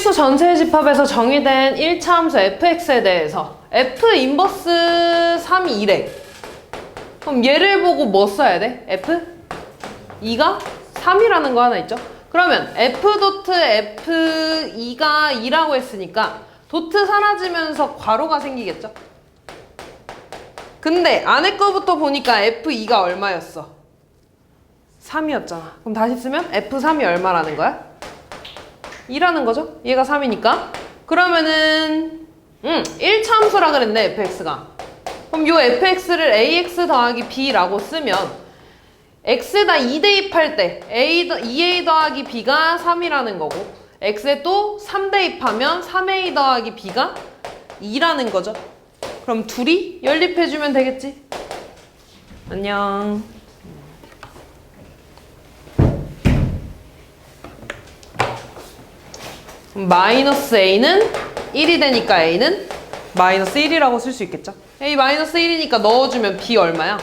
함수 전체의 집합에서 정의된 1차 함수 fx에 대해서 f 인버스 3이 2래. 그럼 얘를 보고 뭐 써야 돼? f? 2가 3이라는 거 하나 있죠? 그러면 f 도트 f 2가 2라고 했으니까 도트 사라지면서 괄호가 생기겠죠? 근데 안에 거부터 보니까 f2가 얼마였어? 3이었잖아. 그럼 다시 쓰면 f3이 얼마라는 거야? 2라는 거죠? 얘가 3이니까. 그러면은 1차 함수라 그랬네, fx가. 그럼 요 fx를 ax 더하기 b라고 쓰면 x에다 2 대입할 때 2a 더하기 b가 3이라는 거고 x에 또 3 대입하면 3a 더하기 b가 2라는 거죠. 그럼 둘이 연립해주면 되겠지? 안녕. 마이너스 a는 1이 되니까 a는 마이너스 1이라고 쓸 수 있겠죠? a 마이너스 1이니까 넣어주면 b 얼마야?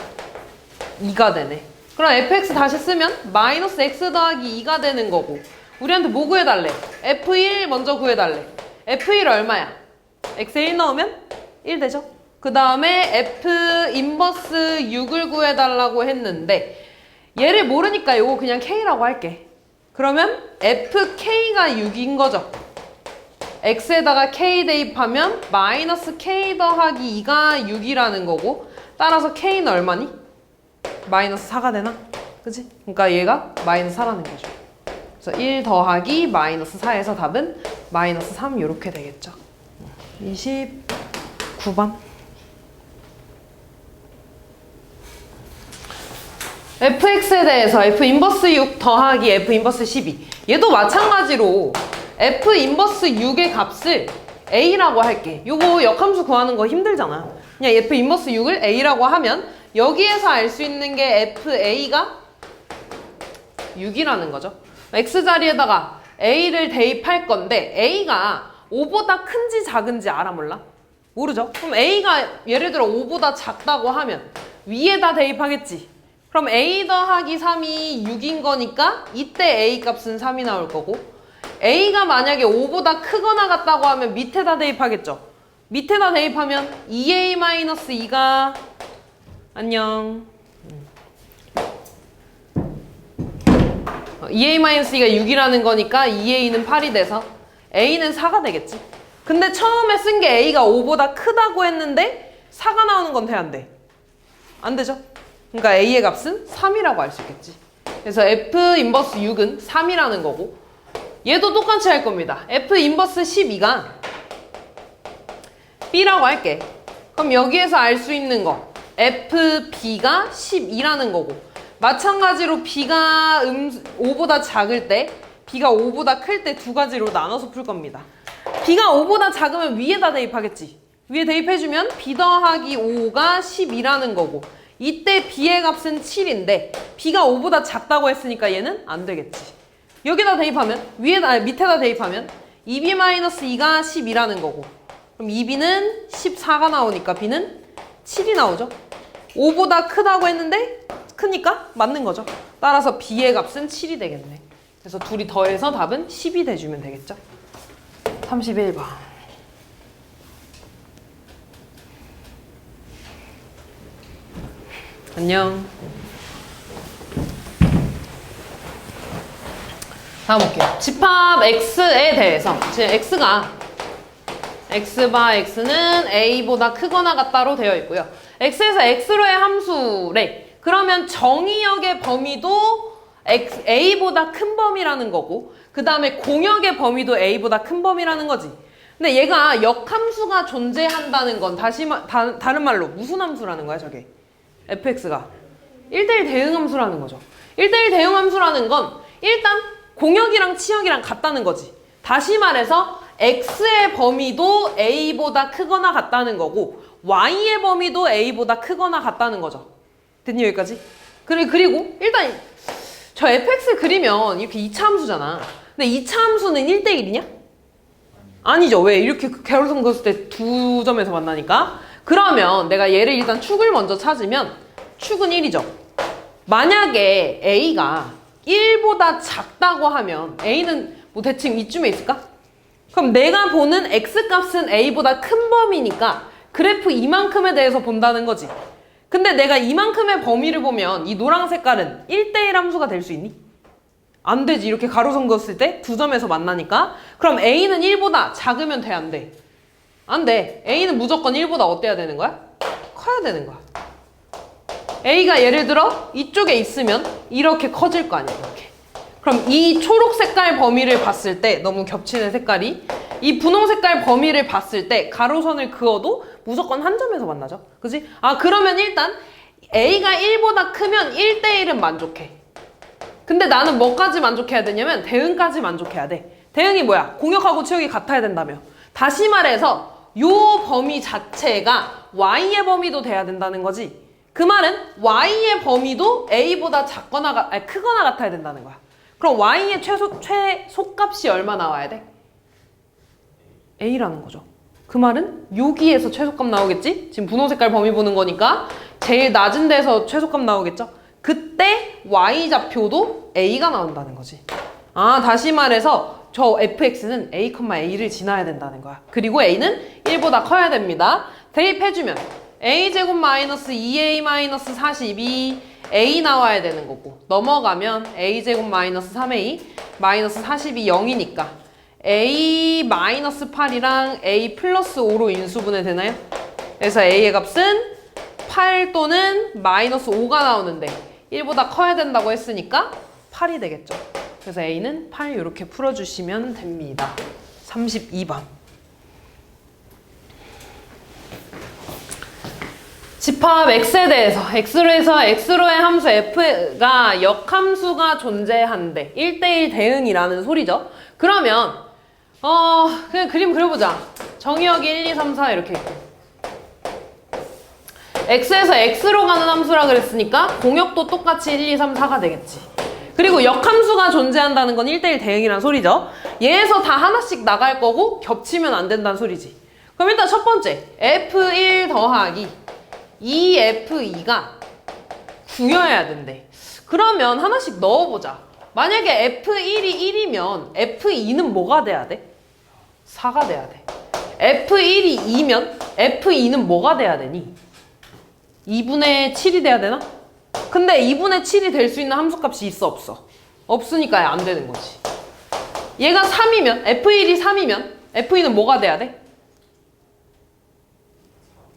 2가 되네. 그럼 fx 다시 쓰면 마이너스 x 더하기 2가 되는 거고 우리한테 뭐 구해달래? f1 먼저 구해달래. f1 얼마야? x에 1 넣으면 1 되죠? 그 다음에 f 인버스 6을 구해달라고 했는데 얘를 모르니까 이거 그냥 k라고 할게. 그러면 fk가 6인 거죠. x에다가 k 대입하면 마이너스 k 더하기 2가 6이라는 거고 따라서 k는 얼마니? 마이너스 4가 되나? 그치? 그러니까 얘가 마이너스 4라는 거죠. 그래서 1 더하기 마이너스 4에서 답은 마이너스 3 이렇게 되겠죠. 29번. fx에 대해서 f 인버스 6 더하기 f 인버스 12 얘도 마찬가지로 f 인버스 6의 값을 a라고 할게. 요거 역함수 구하는 거 힘들잖아. 그냥 f 인버스 6을 a라고 하면 여기에서 알 수 있는 게 fa가 6이라는 거죠. x 자리에다가 a를 대입할 건데 a가 5보다 큰지 작은지 알아 몰라? 모르죠? 그럼 a가 예를 들어 5보다 작다고 하면 위에다 대입하겠지. 그럼 a 더하기 3이 6인 거니까 이때 a 값은 3이 나올 거고 a가 만약에 5보다 크거나 같다고 하면 밑에다 대입하겠죠. 밑에다 대입하면 2a-2가 안녕 2a-2가 6이라는 거니까 2a는 8이 돼서 a는 4가 되겠지. 근데 처음에 쓴 게 a가 5보다 크다고 했는데 4가 나오는 건 돼 안 돼? 안 되죠? 그러니까 a의 값은 3이라고 할 수 있겠지. 그래서 f 인버스 6은 3이라는 거고 얘도 똑같이 할 겁니다. f 인버스 12가 b라고 할게. 그럼 여기에서 알 수 있는 거 fb가 12라는 거고 마찬가지로 b가 5보다 작을 때 b가 5보다 클 때 두 가지로 나눠서 풀 겁니다. b가 5보다 작으면 위에다 대입하겠지. 위에 대입해주면 b 더하기 5가 12라는 거고 이때 b의 값은 7인데 b가 5보다 작다고 했으니까 얘는 안 되겠지. 여기다 대입하면 밑에다 대입하면 2b-2가 12라는 거고 그럼 2b는 14가 나오니까 b는 7이 나오죠. 5보다 크다고 했는데 크니까 맞는 거죠. 따라서 b의 값은 7이 되겠네. 그래서 둘이 더해서 답은 10이 돼주면 되겠죠. 31번. 안녕. 다음 볼게요. 집합 x에 대해서 지금 x바 x는 a보다 크거나 같다로 되어 있고요. x에서 x로의 함수래. 그러면 정의역의 범위도 a보다 큰 범위라는 거고 그 다음에 공역의 범위도 a보다 큰 범위라는 거지. 근데 얘가 역함수가 존재한다는 건 다른 말로 무슨 함수라는 거야 저게? fx가 1대1 대응함수라는 거죠. 1대1 대응함수라는 건 일단 공역이랑 치역이랑 같다는 거지. 다시 말해서 x의 범위도 a보다 크거나 같다는 거고 y의 범위도 a보다 크거나 같다는 거죠. 됐니 여기까지? 그리고 일단 저 fx 그리면 이렇게 2차 함수잖아. 근데 2차 함수는 1대1이냐? 아니죠. 왜? 이렇게 개월성 그었을 때 두 점에서 만나니까. 그러면 내가 얘를 일단 축을 먼저 찾으면 축은 1이죠. 만약에 a가 1보다 작다고 하면 a는 뭐 대칭 이쯤에 있을까? 그럼 내가 보는 x값은 a보다 큰 범위니까 그래프 이만큼에 대해서 본다는 거지. 근데 내가 이만큼의 범위를 보면 이 노란 색깔은 1대1 함수가 될 수 있니? 안 되지. 이렇게 가로선 그었을 때 두 점에서 만나니까. 그럼 a는 1보다 작으면 돼, 안 돼? 안 돼. a는 무조건 1보다 어때야 되는 거야? 커야 되는 거야. a가 예를 들어 이쪽에 있으면 이렇게 커질 거 아니야, 이렇게. 그럼 이 초록 색깔 범위를 봤을 때, 너무 겹치는 색깔이, 이 분홍 색깔 범위를 봤을 때 가로선을 그어도 무조건 한 점에서 만나죠. 그치? 아, 그러면 일단 a가 1보다 크면 1대1은 만족해. 근데 나는 뭐까지 만족해야 되냐면 대응까지 만족해야 돼. 대응이 뭐야? 공역하고 치역이 같아야 된다며. 다시 말해서 요 범위 자체가 y의 범위도 돼야 된다는 거지. 그 말은 y의 범위도 a보다 작거나 크거나 같아야 된다는 거야. 그럼 y의 최소값이 얼마 나와야 돼? a라는 거죠. 그 말은 여기에서 최소값 나오겠지? 지금 분홍 색깔 범위 보는 거니까 제일 낮은 데서 최소값 나오겠죠? 그때 y좌표도 a가 나온다는 거지. 아, 다시 말해서 저 fx는 a, a를 지나야 된다는 거야. 그리고 a는 1보다 커야 됩니다. 대입해주면 a제곱 마이너스 2a 마이너스 42 a 나와야 되는 거고, 넘어가면 a제곱 마이너스 3a 마이너스 42 0이니까 a 마이너스 8이랑 a 플러스 5로 인수분해 되나요? 그래서 a의 값은 8 또는 마이너스 5가 나오는데 1보다 커야 된다고 했으니까 8이 되겠죠. 그래서 a는 8 이렇게 풀어주시면 됩니다. 32번. 집합 x에 대해서 x로의 함수 f가 역함수가 존재한대. 1대1 대응이라는 소리죠. 그러면 그냥 그림 그려보자. 정의역이 1, 2, 3, 4 이렇게 있고, x에서 x로 가는 함수라 그랬으니까 공역도 똑같이 1, 2, 3, 4가 되겠지. 그리고 역함수가 존재한다는 건 1대1 대응이라는 소리죠. 얘에서 다 하나씩 나갈 거고 겹치면 안 된다는 소리지. 그럼 일단 첫 번째, f1 더하기 2f2가 9여야 된대. 그러면 하나씩 넣어보자. 만약에 f1이 1이면 f2는 뭐가 돼야 돼? 4가 돼야 돼. f1이 2면 f2는 뭐가 돼야 되니? 2분의 7이 돼야 되나? 근데 2분의 7이 될 수 있는 함수값이 있어, 없어? 없으니까 안 되는 거지. 얘가 3이면, f1이 3이면 f2는 뭐가 돼야 돼?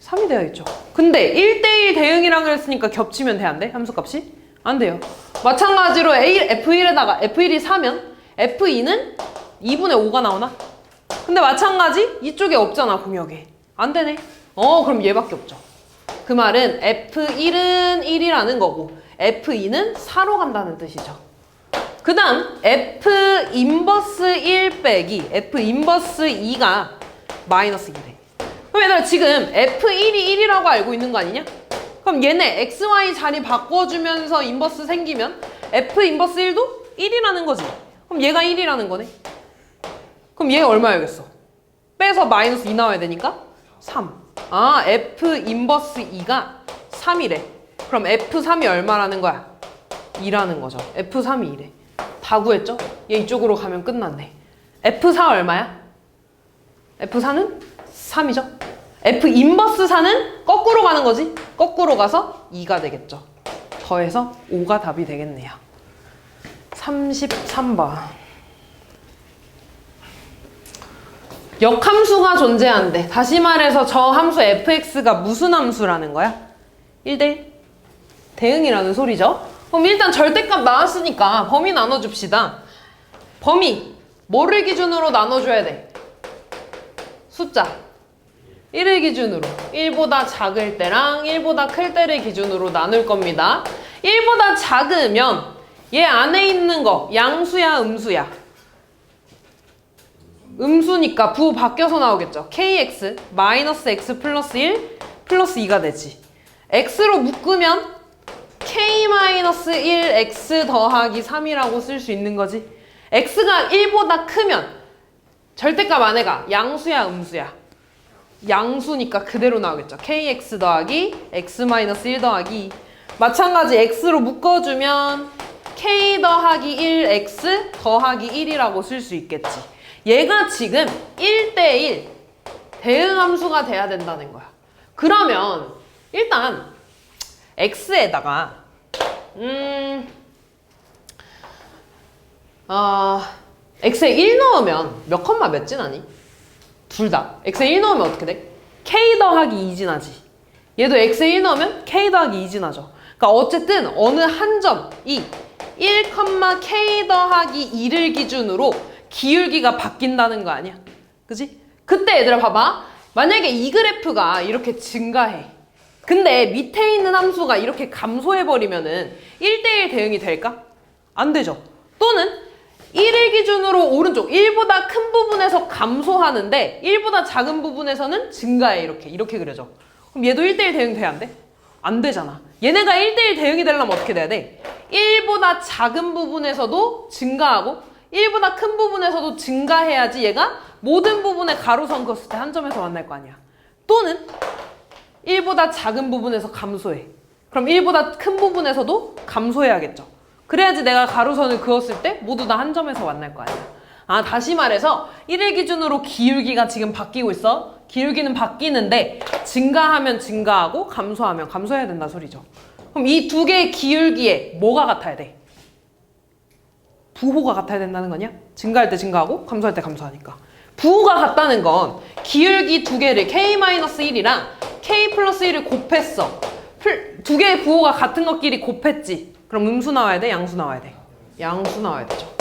3이 돼야겠죠. 근데 1대1 대응이라고 그랬으니까 겹치면 돼, 안 돼? 함수값이? 안 돼요. 마찬가지로 f1에다가 f1이 4면 f2는 2분의 5가 나오나? 근데 마찬가지 이쪽에 없잖아, 공역에. 안 되네. 그럼 얘밖에 없죠. 그 말은 f1은 1이라는 거고 f2는 4로 간다는 뜻이죠. 그 다음 f 인버스 1 빼기 f 인버스 2가 마이너스 2래. 그럼 얘들아, 지금 f1이 1이라고 알고 있는 거 아니냐? 그럼 얘네 xy 자리 바꿔주면서 인버스 생기면 f 인버스 1도 1이라는 거지. 그럼 얘가 1이라는 거네. 그럼 얘가 얼마야겠어? 빼서 마이너스 2 나와야 되니까 3. 아, f 인버스 2가 3이래. 그럼 f3이 얼마라는 거야? 2라는 거죠. f3이 2래. 다 구했죠? 얘 이쪽으로 가면 끝났네. f4 얼마야? f4는 3이죠. f 인버스 4는 거꾸로 가는 거지. 거꾸로 가서 2가 되겠죠. 더해서 5가 답이 되겠네요. 33번. 역함수가 존재한대. 다시 말해서 저 함수 fx가 무슨 함수라는 거야? 1대1 대응이라는 소리죠. 그럼 일단 절대값 나왔으니까 범위 나눠줍시다. 범위 뭐를 기준으로 나눠줘야 돼? 숫자 1을 기준으로 1보다 작을 때랑 1보다 클 때를 기준으로 나눌 겁니다. 1보다 작으면 얘 안에 있는 거 양수야, 음수야? 음수니까 부 바뀌어서 나오겠죠. kx 마이너스 x 플러스 1 플러스 2가 되지. x로 묶으면 k 마이너스 1 x 더하기 3이라고 쓸 수 있는 거지. x가 1보다 크면 절대값 안에가 양수야, 음수야? 양수니까 그대로 나오겠죠. kx 더하기 x 마이너스 1 더하기, 마찬가지 x로 묶어주면 k 더하기 1x 더하기 1이라고 쓸 수 있겠지. 얘가 지금 1대1 대응함수가 돼야 된다는 거야. 그러면 일단 x에다가 x에 1 넣으면 몇 컴마 몇 진하니? 둘 다. x에 1 넣으면 어떻게 돼? k 더하기 2 진하지. 얘도 x에 1 넣으면 k 더하기 2 진하죠. 그러니까 어쨌든 어느 한 점이 1, k 더하기 2를 기준으로 기울기가 바뀐다는 거 아니야? 그지? 그때 얘들아 봐봐. 만약에 이 그래프가 이렇게 증가해. 근데 밑에 있는 함수가 이렇게 감소해버리면은 1대1 대응이 될까? 안 되죠. 또는 1을 기준으로 오른쪽 1보다 큰 부분에서 감소하는데 1보다 작은 부분에서는 증가해. 이렇게 그려져. 그럼 얘도 1대1 대응 돼? 안 돼? 안 되잖아. 얘네가 1대1 대응이 되려면 어떻게 돼야 돼? 1보다 작은 부분에서도 증가하고 1보다 큰 부분에서도 증가해야지 얘가 모든 부분에 가로선 그었을 때 한 점에서 만날 거 아니야. 또는 1보다 작은 부분에서 감소해. 그럼 1보다 큰 부분에서도 감소해야겠죠. 그래야지 내가 가로선을 그었을 때 모두 다 한 점에서 만날 거 아니야. 다시 말해서 1을 기준으로 기울기가 지금 바뀌고 있어. 기울기는 바뀌는데 증가하면 증가하고 감소하면 감소해야 된다 소리죠. 그럼 이 두 개의 기울기에 뭐가 같아야 돼? 부호가 같아야 된다는 거냐? 증가할 때 증가하고 감소할 때 감소하니까. 부호가 같다는 건 기울기 두 개를 k-1이랑 k 플러스 1을 곱했어. 두 개의 부호가 같은 것끼리 곱했지. 그럼 음수 나와야 돼? 양수 나와야 돼? 양수 나와야 되죠.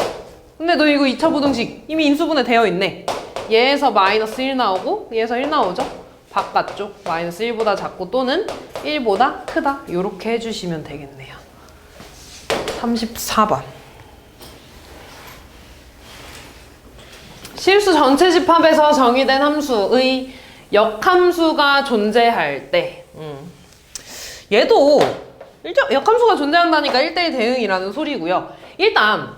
근데 너 이거 2차 부등식 이미 인수분해 되어 있네. 얘에서 마이너스 1 나오고 얘에서 1 나오죠? 바깥쪽 마이너스 1보다 작고 또는 1보다 크다. 이렇게 해주시면 되겠네요. 34번. 실수 전체 집합에서 정의된 함수의 역함수가 존재할 때 얘도 역함수가 존재한다니까 1대1 대응이라는 소리고요. 일단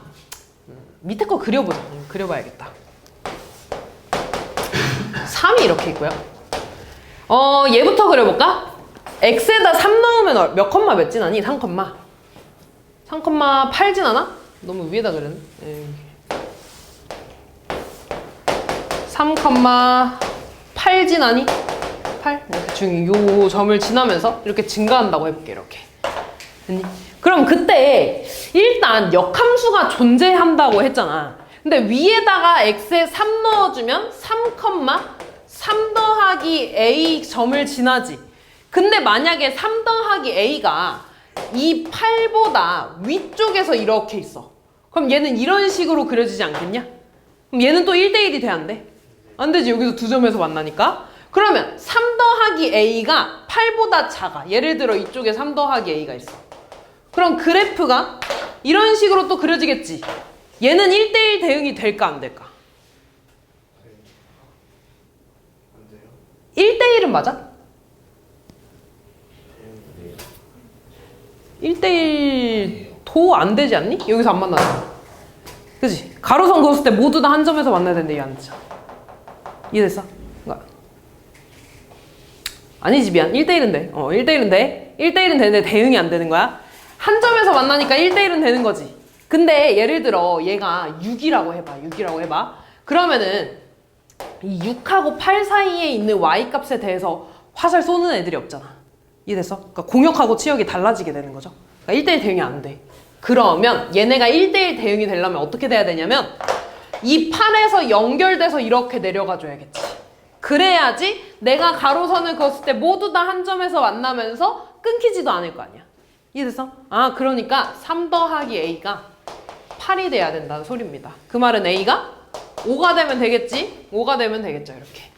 밑에 거 그려보자. 그려봐야겠다. 3이 이렇게 있고요. 얘부터 그려볼까? x에다 3 넣으면 몇 컴마 몇 진하니? 3 컴마 8 진하나? 너무 위에다 그렸네. 3, 8 진하니? 8? 대충 요 점을 지나면서 이렇게 증가한다고 해볼게. 이렇게. 그럼 그때 일단 역함수가 존재한다고 했잖아. 근데 위에다가 x에 3 넣어주면 3 더하기 a 점을 지나지. 근데 만약에 3 더하기 a가 이 8보다 위쪽에서 이렇게 있어. 그럼 얘는 이런 식으로 그려지지 않겠냐? 그럼 얘는 또 1대1이 돼? 안 돼? 안 되지. 여기서 두 점에서 만나니까. 그러면 3 더하기 a가 8보다 작아. 예를 들어 이쪽에 3 더하기 a가 있어. 그럼 그래프가 이런 식으로 또 그려지겠지. 얘는 1대1 대응이 될까 안 될까? 1대1은 맞아? 1대1 도 안 되지 않니? 여기서 안 만나잖아. 그치? 가로선 그었을 때 모두 다 한 점에서 만나야 되는데 이해 안 되잖아. 이해됐어? 아니지 미안. 1대1은 돼. 1대1은 돼. 1대1은 되는데 대응이 안 되는 거야. 한 점에서 만나니까 1대1은 되는 거지. 근데 예를 들어 얘가 6이라고 해봐. 그러면은 이 6하고 8 사이에 있는 y값에 대해서 화살 쏘는 애들이 없잖아. 이해됐어? 그러니까 공역하고 치역이 달라지게 되는 거죠. 그러니까 1대1 대응이 안 돼. 그러면 얘네가 1대1 대응이 되려면 어떻게 돼야 되냐면 이 판에서 연결돼서 이렇게 내려가 줘야겠지. 그래야지 내가 가로선을 그었을 때 모두 다 한 점에서 만나면서 끊기지도 않을 거 아니야. 이해됐어? 그러니까 3 더하기 a가 8이 돼야 된다는 소리입니다. 그 말은 a가 5가 되면 되겠지? 5가 되면 되겠죠. 이렇게.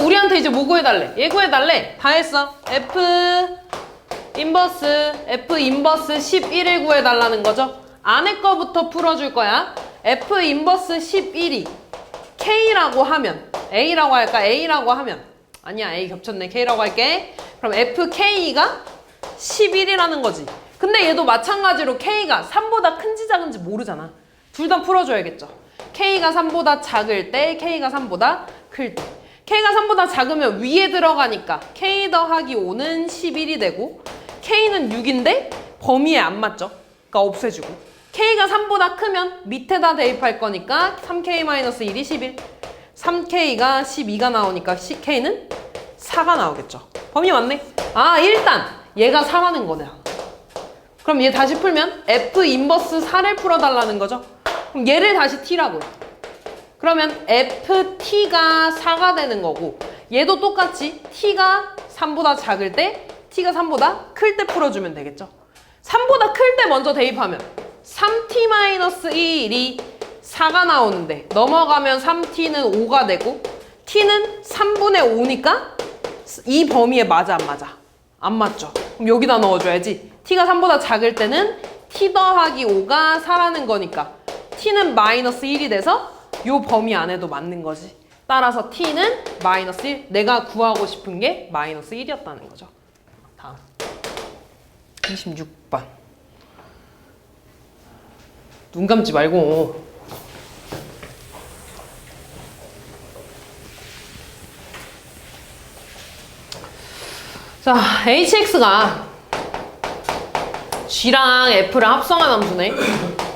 우리한테 이제 뭐 구해달래? 얘 구해달래. 다 했어. F 인버스 11을 구해달라는 거죠. 안에 거부터 풀어줄 거야. F 인버스 11이 K라고 하면 A라고 할까? A라고 하면 아니야. A 겹쳤네. K라고 할게. 그럼 FK가 11이라는 거지. 근데 얘도 마찬가지로 K가 3보다 큰지 작은지 모르잖아. 둘 다 풀어줘야겠죠. K가 3보다 작을 때, K가 3보다 클 때. K가 3보다 작으면 위에 들어가니까 K 더하기 5는 11이 되고 K는 6인데 범위에 안 맞죠? 그러니까 없애주고 k가 3보다 크면 밑에다 대입할 거니까 3k-1이 11. 3k가 12가 나오니까 k는 4가 나오겠죠. 범위 맞네? 아, 일단 얘가 4라는 거네요. 그럼 얘 다시 풀면 f 인버스 4를 풀어달라는 거죠. 그럼 얘를 다시 t라고요. 그러면 ft가 4가 되는 거고 얘도 똑같이 t가 3보다 작을 때 t가 3보다 클 때 풀어주면 되겠죠. 3보다 클 때 먼저 대입하면 3t-1이 4가 나오는데 넘어가면 3t는 5가 되고 t는 3분의 5니까 이 범위에 맞아 안 맞아? 안 맞죠. 그럼 여기다 넣어줘야지. t가 3보다 작을 때는 t 더하기 5가 4라는 거니까 t는 마이너스 1이 돼서 요 범위 안에도 맞는 거지. 따라서 t는 마이너스 1. 내가 구하고 싶은 게 마이너스 1이었다는 거죠. 다음 26번. 눈 감지 말고. 자, hx가 g랑 f를 합성한 함수네.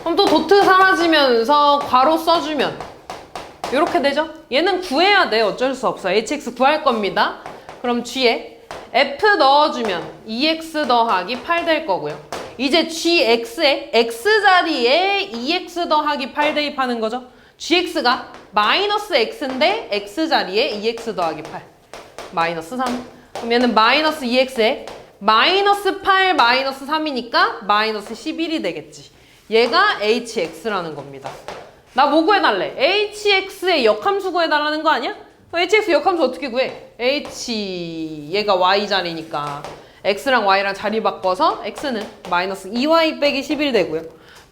그럼 또 도트 사라지면서 괄호 써주면 이렇게 되죠? 얘는 구해야 돼. 어쩔 수 없어. hx 구할 겁니다. 그럼 g에 f 넣어주면 2x 더하기 8 될 거고요. 이제 gx에 x자리에 2x 더하기 8 대입하는 거죠. gx가 마이너스 x인데 x자리에 2x 더하기 8 마이너스 3. 그럼 얘는 마이너스 2x에 마이너스 8 마이너스 3이니까 마이너스 11이 되겠지. 얘가 hx라는 겁니다. 나 뭐 구해달래? hx의 역함수 구해달라는 거 아니야? hx 역함수 어떻게 구해? 얘가 y자리니까 x랑 y랑 자리 바꿔서 x는 마이너스 2y 빼기 11 되고요.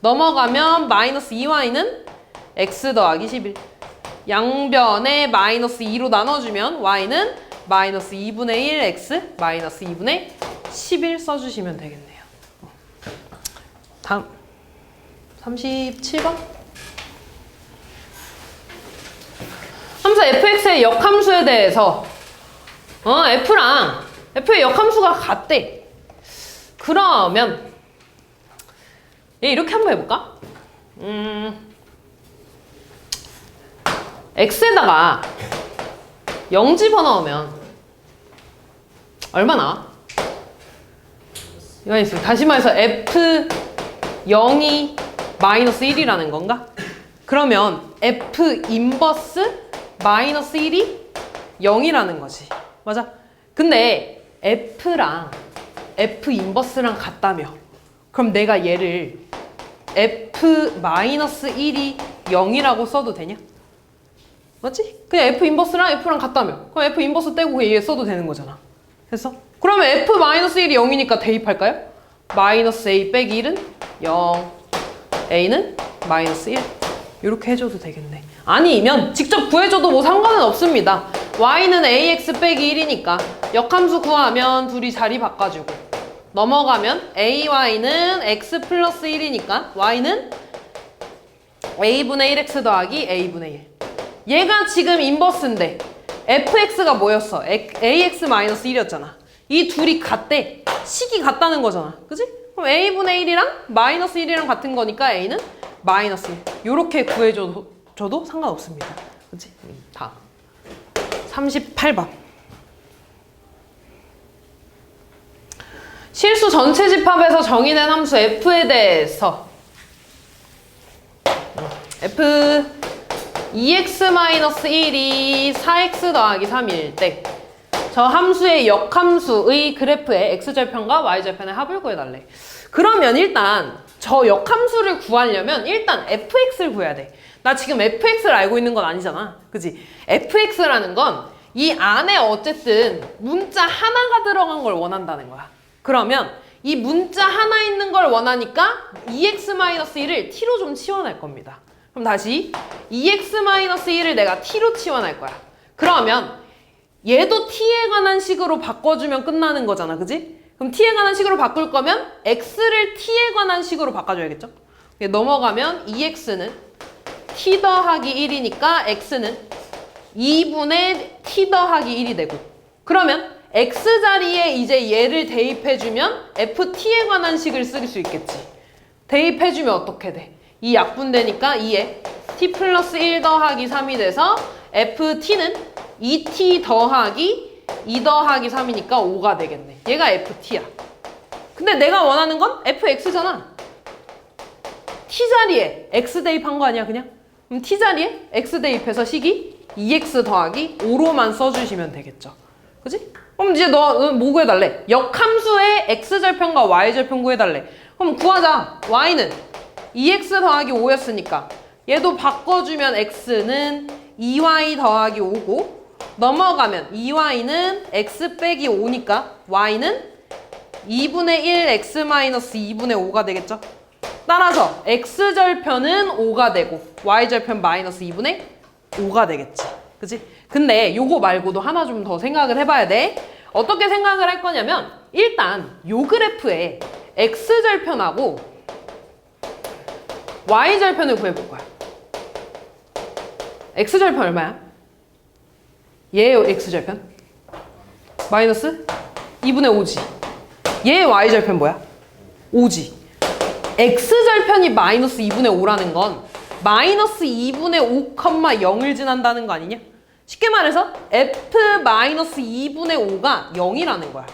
넘어가면 마이너스 2y는 x 더하기 11. 양변에 마이너스 2로 나눠주면 y는 마이너스 2분의 1 x 마이너스 2분의 11 써주시면 되겠네요. 다음 37번. 함수 fx의 역함수에 대해서 f랑 f의 역함수가 같대. 그러면 얘 이렇게 한번 해볼까? x에다가 0 집어넣으면 얼마 나와? 이거 있어요. 다시 말해서 f0이 마이너스 1이라는 건가? 그러면 f 인버스 마이너스 1이 0이라는 거지. 맞아? 근데 f랑 f 인버스랑 같다며. 그럼 내가 얘를 f 마이너스 1이 0이라고 써도 되냐? 맞지? 그냥 f 인버스랑 f랑 같다며. 그럼 f 인버스 떼고 얘 써도 되는 거잖아. 됐어? 그러면 f 마이너스 1이 0이니까 대입할까요? 마이너스 a 빼기 1은 0, a는 마이너스 1. 이렇게 해줘도 되겠네. 아니면 직접 구해줘도 뭐 상관은 없습니다. y는 ax 빼기 1이니까 역함수 구하면 둘이 자리 바꿔주고 넘어가면 ay는 x 플러스 1이니까 y는 a분의 1x 더하기 a분의 1. 얘가 지금 인버스인데 fx가 뭐였어? ax 마이너스 1이었잖아. 이 둘이 같대. 식이 같다는 거잖아. 그치? 그럼 a분의 1이랑 마이너스 1이랑 같은 거니까 a는 마이너스 1. 요렇게 구해줘도 상관없습니다. 그치? 다음 38번. 실수 전체 집합에서 정의된 함수 f에 대해서 f 2x-1이 4x 더하기 3일 때 저 함수의 역함수의 그래프의 x절편과 y절편의 합을 구해달래. 그러면 일단 저 역함수를 구하려면 일단 fx를 구해야 돼. 나 지금 fx를 알고 있는 건 아니잖아. 그치? fx라는 건 이 안에 어쨌든 문자 하나가 들어간 걸 원한다는 거야. 그러면 이 문자 하나 있는 걸 원하니까 2x-1을 t로 좀 치워낼 겁니다. 그럼 다시 2x-1을 내가 t로 치워낼 거야. 그러면 얘도 t에 관한 식으로 바꿔주면 끝나는 거잖아. 그지? 그럼 t에 관한 식으로 바꿀 거면 x를 t에 관한 식으로 바꿔줘야겠죠? 넘어가면 2x는 t 더하기 1이니까 x는 2분의 t 더하기 1이 되고 그러면 x자리에 이제 얘를 대입해주면 ft에 관한 식을 쓸 수 있겠지. 대입해주면 어떻게 돼? 이 약분되니까 2에 t 플러스 1 더하기 3이 돼서 ft는 2t 더하기 2 더하기 3이니까 5가 되겠네. 얘가 ft야. 근데 내가 원하는 건 fx잖아. t 자리에 x 대입한 거 아니야 그냥? 그럼 t 자리에 x 대입해서 식이 2x 더하기 5로만 써주시면 되겠죠. 그치? 그럼 이제 너 뭐 구해달래? 역함수의 x절편과 y절편 구해달래. 그럼 구하자. y는 2x 더하기 5였으니까 얘도 바꿔주면 x는 2y 더하기 5고 넘어가면 2y는 x 빼기 5니까 y는 2분의 1 x 마이너스 2분의 5가 되겠죠? 따라서 x절편은 5가 되고 y절편 마이너스 2분의 5가 되겠지. 그치? 근데 요거 말고도 하나 좀 더 생각을 해봐야 돼. 어떻게 생각을 할 거냐면 일단 요 그래프에 x절편하고 y절편을 구해볼 거야. x절편 얼마야? 얘 x절편? 마이너스 2분의 5지. 얘 y절편 뭐야? 5지. x절편이 마이너스 2분의 5라는 건 마이너스 2분의 5, 0을 지난다는 거 아니냐? 쉽게 말해서 f 마이너스 2분의 5가 0이라는 거야.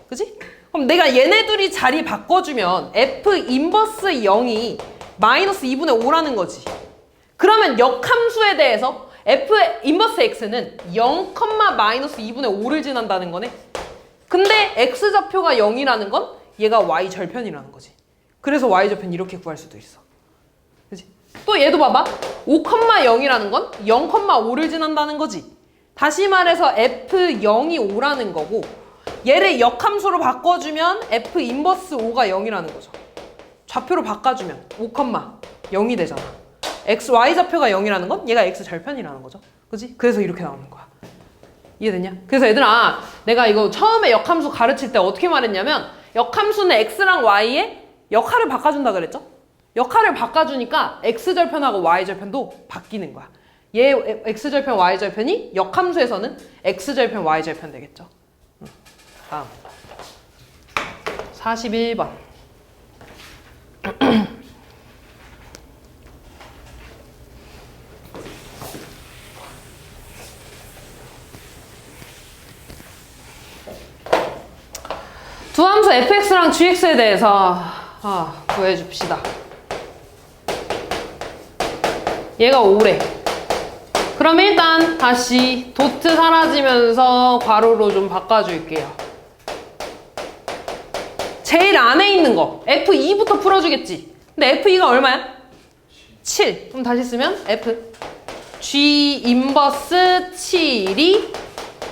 그치? 그럼 내가 얘네 둘이 자리 바꿔주면 f 인버스 0이 마이너스 2분의 5라는 거지. 그러면 역함수에 대해서 f 인버스 x는 0, 마이너스 2분의 5를 지난다는 거네. 근데 x좌표가 0이라는 건 얘가 y절편이라는 거지. 그래서 y절편 이렇게 구할 수도 있어. 그치? 또 얘도 봐봐. 5, 0이라는 건 0, 5를 지난다는 거지. 다시 말해서 f0이 5라는 거고 얘를 역함수로 바꿔주면 f 인버스 5가 0이라는 거죠. 좌표로 바꿔주면 5, 0이 되잖아. y좌표가 0이라는 건 얘가 x절편이라는 거죠. 그치? 그래서 이렇게 나오는 거야. 이해됐냐? 그래서 얘들아 내가 이거 처음에 역함수 가르칠 때 어떻게 말했냐면 역함수는 x랑 y의 역할을 바꿔준다 그랬죠? 역할을 바꿔주니까 x절편하고 y절편도 바뀌는 거야. 얘 x절편, y절편이 역함수에서는 x절편, y절편 되겠죠. 다음 41번 두 함수 fx랑 gx에 대해서 구해줍시다. 얘가 5래. 그럼 일단 다시 도트 사라지면서 괄호로 좀 바꿔줄게요. 제일 안에 있는 거 f2부터 풀어주겠지. 근데 f2가 얼마야? 7. 그럼 다시 쓰면 f g 인버스 7이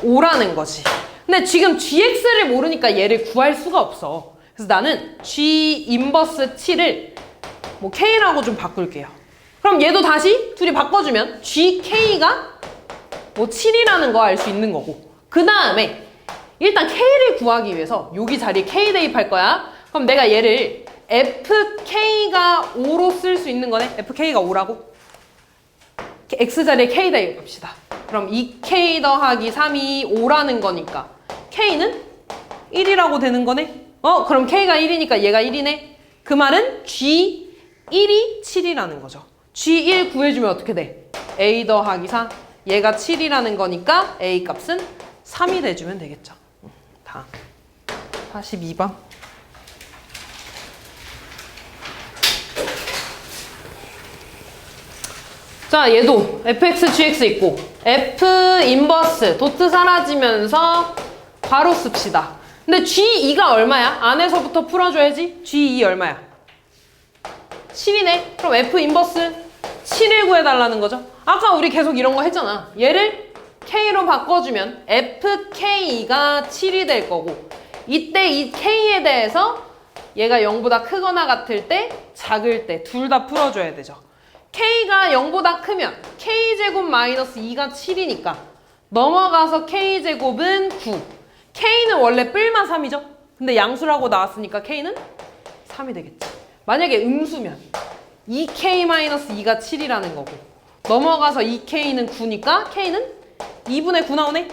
5라는 거지. 근데 지금 gx를 모르니까 얘를 구할 수가 없어. 그래서 나는 g 인버스 7을 뭐 k라고 좀 바꿀게요. 그럼 얘도 다시 둘이 바꿔주면 gk가 뭐 7이라는 거 알 수 있는 거고 그 다음에 일단 k를 구하기 위해서 여기 자리에 k 대입할 거야. 그럼 내가 얘를 fk가 5로 쓸 수 있는 거네. fk가 5라고 x 자리에 k 대입합시다. 그럼 2k 더하기 3이 5라는 거니까 k는 1이라고 되는 거네. 그럼 k가 1이니까 얘가 1이네. 그 말은 g1이 7이라는 거죠. g1 구해주면 어떻게 돼? a 더하기 4. 얘가 7이라는 거니까 a 값은 3이 돼주면 되겠죠. 다음 42번 자 얘도 fx, gx 있고 f 인버스 도트 사라지면서 괄호 씁시다. 근데 g2가 얼마야? 안에서부터 풀어줘야지. g2 얼마야? 7이네. 그럼 f 인버스 7을 구해달라는 거죠. 아까 우리 계속 이런 거 했잖아. 얘를 k로 바꿔주면 fk가 7이 될 거고 이때 이 k에 대해서 얘가 0보다 크거나 같을 때 작을 때 둘 다 풀어줘야 되죠. k가 0보다 크면 k제곱 마이너스 2가 7이니까 넘어가서 k제곱은 9. k는 원래 뿔만 3이죠. 근데 양수라고 나왔으니까 k는 3이 되겠지. 만약에 음수면 2k-2가 7이라는 거고 넘어가서 2k는 9니까 k는 2분의 9 나오네?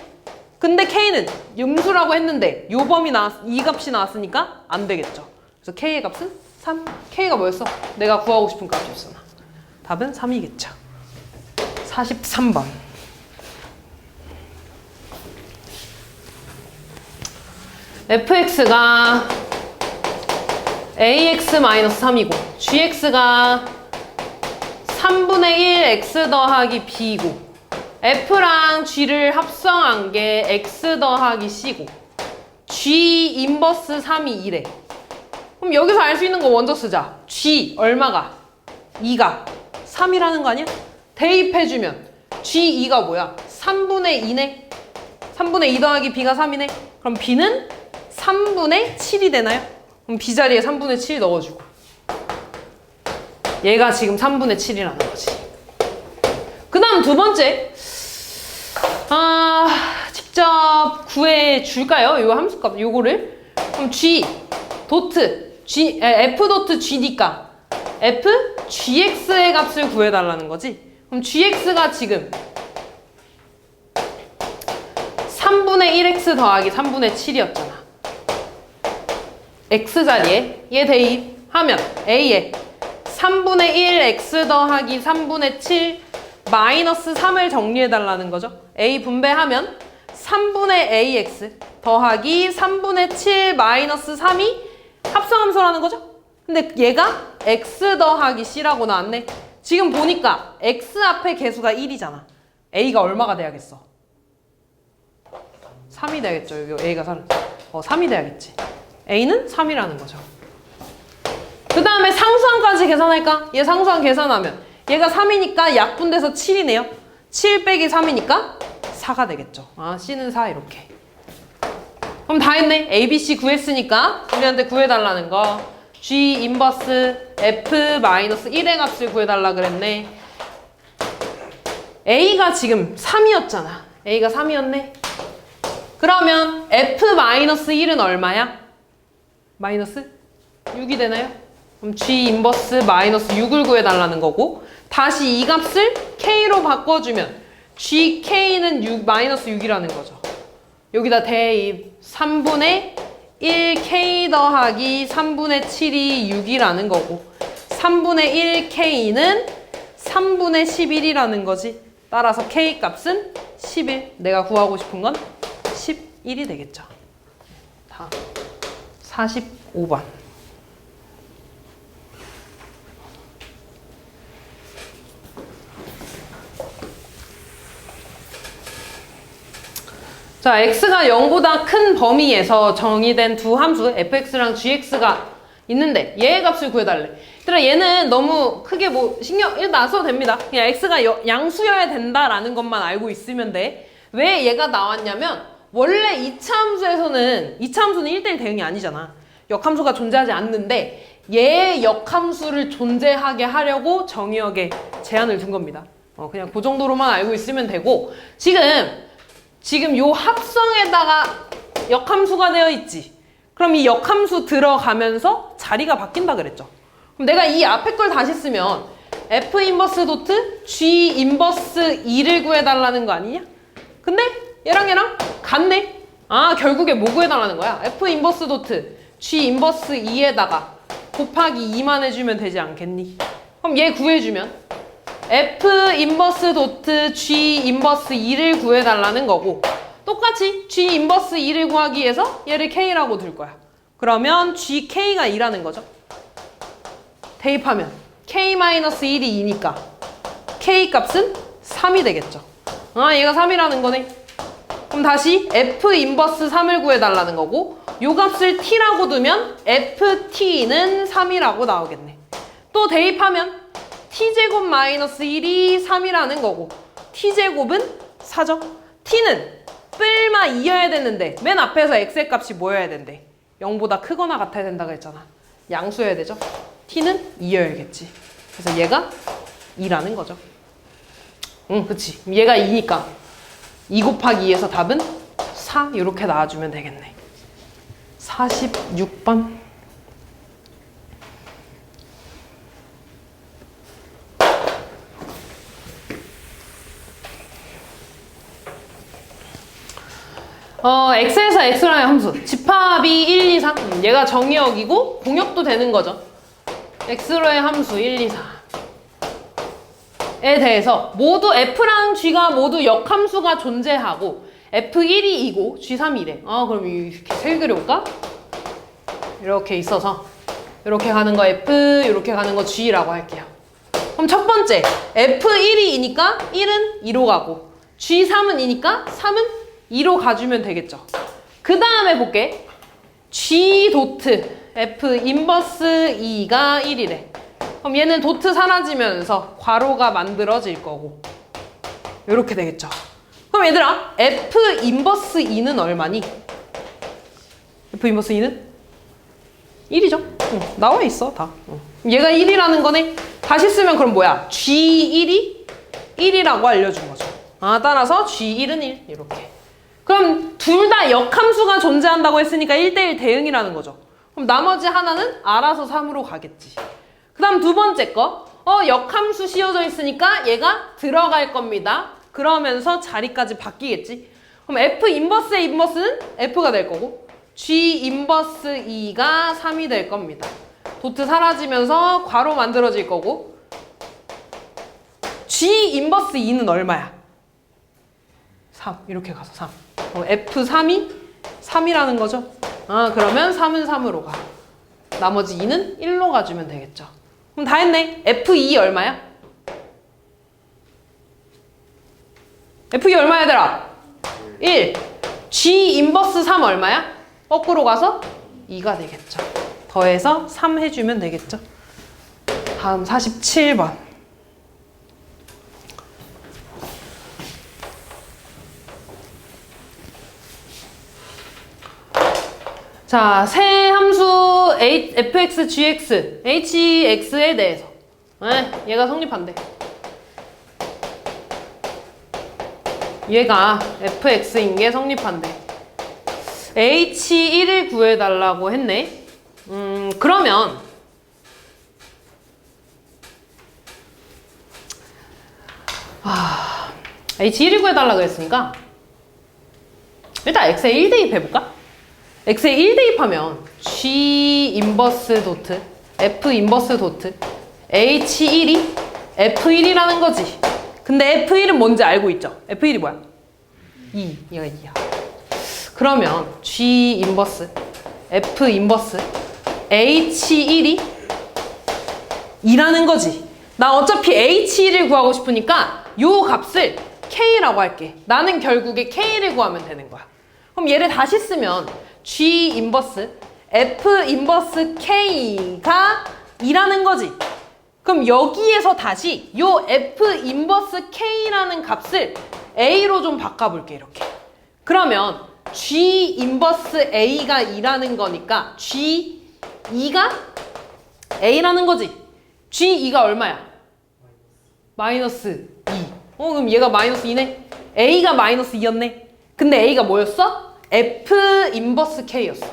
근데 k는 음수라고 했는데 요 값이 나왔으니까 안 되겠죠. 그래서 k의 값은 3. K가 뭐였어? 내가 구하고 싶은 값이었어. 답은 3이겠죠. 43번. fx가 ax-3이고 gx가 3분의 1 x 더하기 b이고 f랑 g를 합성한 게 x 더하기 c고 g 인버스 3이 2래. 그럼 여기서 알 수 있는 거 먼저 쓰자. g 얼마가? 2가 3이라는 거 아니야? 대입해주면 g2가 뭐야? 3분의 2네? 3분의 2 더하기 b가 3이네? 그럼 b는 3분의 7이 되나요? 그럼 b 자리에 3분의 7 넣어주고 얘가 지금 3분의 7이라는 거지. 그 다음 두 번째 직접 구해줄까요? 요 함수값 요거를. 그럼 g 도트 f 도트 g니까 f gx의 값을 구해달라는 거지. 그럼 gx가 지금 3분의 1x 더하기 3분의 7이었잖아. x 자리에 얘 대입하면 a에 3분의 1 x 더하기 3분의 7 마이너스 3을 정리해달라는 거죠. a 분배하면 3분의 ax 더하기 3분의 7 마이너스 3이 합성함수라는 거죠. 근데 얘가 x 더하기 c라고 나왔네. 지금 보니까 x 앞에 개수가 1이잖아. a가 얼마가 돼야겠어? 3이 돼야겠죠. 여기 a가 3이 돼야겠지. a는 3이라는 거죠. 그 다음에 상수항까지 계산할까? 얘 상수항 계산하면 얘가 3이니까 약분돼서 7이네요. 7 빼기 3이니까 4가 되겠죠. c는 4 이렇게. 그럼 다 했네. a, b, c 구했으니까 우리한테 구해달라는 거 g 인버스 f-1의 값을 구해달라 그랬네. a가 지금 3이었잖아. a가 3이었네. 그러면 f-1은 얼마야? 마이너스 6이 되나요? 그럼 g 인버스 마이너스 6을 구해달라는 거고 다시 이 값을 k로 바꿔주면 gk는 마이너스 6이라는 거죠. 여기다 대입 3분의 1k 더하기 3분의 7이 6이라는 거고 3분의 1k는 3분의 11이라는 거지. 따라서 k 값은 11. 내가 구하고 싶은 건 11이 되겠죠. 다음 45번. 자, x가 0보다 큰 범위에서 정의된 두 함수 fx랑 gx가 있는데 얘의 값을 구해달래. 얘들아, 얘는 너무 크게 뭐 신경 안 써도 됩니다. 그냥 x가 양수여야 된다라는 것만 알고 있으면 돼. 왜 얘가 나왔냐면 원래 2차 함수에서는 2차 함수는 1대1 대응이 아니잖아. 역함수가 존재하지 않는데 얘의 역함수를 존재하게 하려고 정의역에 제한을 둔 겁니다. 그냥 그 정도로만 알고 있으면 되고 지금 요 합성에다가 역함수가 되어 있지. 그럼 이 역함수 들어가면서 자리가 바뀐다 그랬죠. 그럼 내가 이 앞에 걸 다시 쓰면 f 인버스 도트 g 인버스 2를 구해달라는 거 아니냐? 근데 얘랑 같네. 결국에 뭐 구해달라는 거야? f 인버스 도트 g 인버스 2에다가 곱하기 2만 해주면 되지 않겠니? 그럼 얘 구해주면 f 인버스 도트 g 인버스 2를 구해달라는 거고 똑같이 g 인버스 2를 구하기 위해서 얘를 k라고 둘 거야. 그러면 gk가 2라는 거죠. 대입하면 k-1이 2니까 k 값은 3이 되겠죠. 얘가 3이라는 거네. 그럼 다시 f 인버스 3을 구해달라는 거고 요 값을 t라고 두면 ft는 3이라고 나오겠네. 또 대입하면 t제곱 마이너스 1이 3이라는 거고 t제곱은 4죠. t는 뿔마 2여야 되는데 맨 앞에서 x의 값이 뭐여야 된대? 0보다 크거나 같아야 된다고 했잖아. 양수여야 되죠. t는 2여야겠지. 그래서 얘가 2라는 거죠. 그치. 얘가 2니까 2 곱하기 2에서 답은 4 이렇게 나와주면 되겠네. 46번. x에서 x라는 함수 집합이 1, 2, 3 얘가 정의역이고 공역도 되는 거죠. x로의 함수 1, 2, 4에 대해서 모두 f랑 g가 모두 역함수가 존재하고 f1이 2고 g3이 이래. 그럼 이렇게 세 그려볼까? 이렇게 있어서 이렇게 가는 거 f, 이렇게 가는 거 g라고 할게요. 그럼 첫 번째 f1이 2니까 1은 2로 가고 g3은 2니까 3은 2로 가주면 되겠죠. 그 다음에 볼게. g 도트 f 인버스 2가 1이래. 그럼 얘는 도트 사라지면서 괄호가 만들어질 거고 이렇게 되겠죠. 그럼 얘들아 f 인버스 2는 얼마니? f 인버스 2는 1이죠. 나와 있어 다. 얘가 1이라는 거네. 다시 쓰면 그럼 뭐야? g1이 1이라고 알려준 거죠. 따라서 g1은 1 이렇게. 그럼 둘 다 역함수가 존재한다고 했으니까 1대1 대응이라는 거죠. 그럼 나머지 하나는 알아서 3으로 가겠지. 그 다음 두 번째 거. 역함수 씌워져 있으니까 얘가 들어갈 겁니다. 그러면서 자리까지 바뀌겠지. 그럼 F 인버스의 인버스는 F가 될 거고 G 인버스 2가 3이 될 겁니다. 도트 사라지면서 괄호 만들어질 거고 G 인버스 2는 얼마야? 3. 이렇게 가서 3. F3이 3이라는 거죠. 그러면 3은 3으로 가. 나머지 2는 1로 가주면 되겠죠. 그럼 다 했네. F2 얼마야? F2 얼마야 얘들아? 1. G 인버스 3 얼마야? 거꾸로 가서 2가 되겠죠. 더해서 3 해주면 되겠죠. 다음 47번. 자, 새 함수 fx, gx, hx에 대해서 얘가 성립한대. 얘가 fx인 게 성립한대. h1을 구해달라고 했네. 그러면 h1을 구해달라고 했으니까 일단 x에 1대입 해볼까? x에 1대입하면 g 인버스 도트 f 인버스 도트 h1이 f1이라는 거지. 근데 f1은 뭔지 알고 있죠? f1이 뭐야? 2. 얘가 2야. 그러면 g 인버스 f 인버스 h1이 2라는 거지. 나 어차피 h1을 구하고 싶으니까 요 값을 k라고 할게. 나는 결국에 k를 구하면 되는 거야. 그럼 얘를 다시 쓰면 G 인버스 F 인버스 K가 2라는 거지. 그럼 여기에서 다시 요 F 인버스 K라는 값을 A로 좀 바꿔볼게. 이렇게. 그러면 G 인버스 A가 2라는 거니까 G2가 A라는 거지. G2가 얼마야? 마이너스 2. 그럼 얘가 마이너스 2네? A가 마이너스 2였네? 근데 A가 뭐였어? F 인버스 K였어.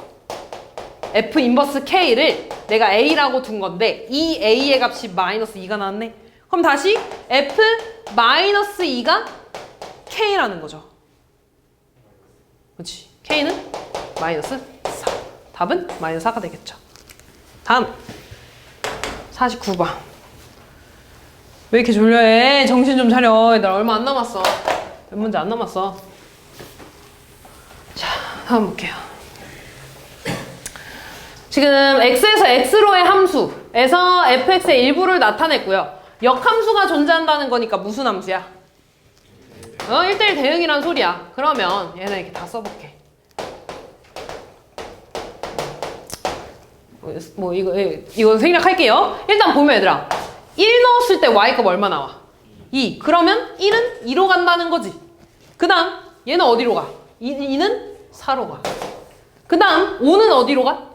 F 인버스 K를 내가 A라고 둔 건데 이 A의 값이 마이너스 2가 나왔네. 그럼 다시 F 마이너스 2가 K라는 거죠. 그렇지. K는 마이너스 4. 답은 마이너스 4가 되겠죠. 다음 49번. 왜 이렇게 졸려해? 정신 좀 차려. 얘들아 얼마 안 남았어. 몇 문제 안 남았어. 자, 다음 볼게요. 지금 x에서 x로의 함수에서 fx의 일부를 나타냈고요. 역함수가 존재한다는 거니까 무슨 함수야? 1대1 대응이란 소리야. 그러면 얘는 이렇게 다 써볼게. 뭐 이거 생략할게요. 일단 보면 얘들아 1 넣었을 때 y값 얼마 나와? 2. 그러면 1은 2로 간다는 거지. 그 다음 얘는 어디로 가? 2는 4로 가. 그 다음 5는 어디로 가?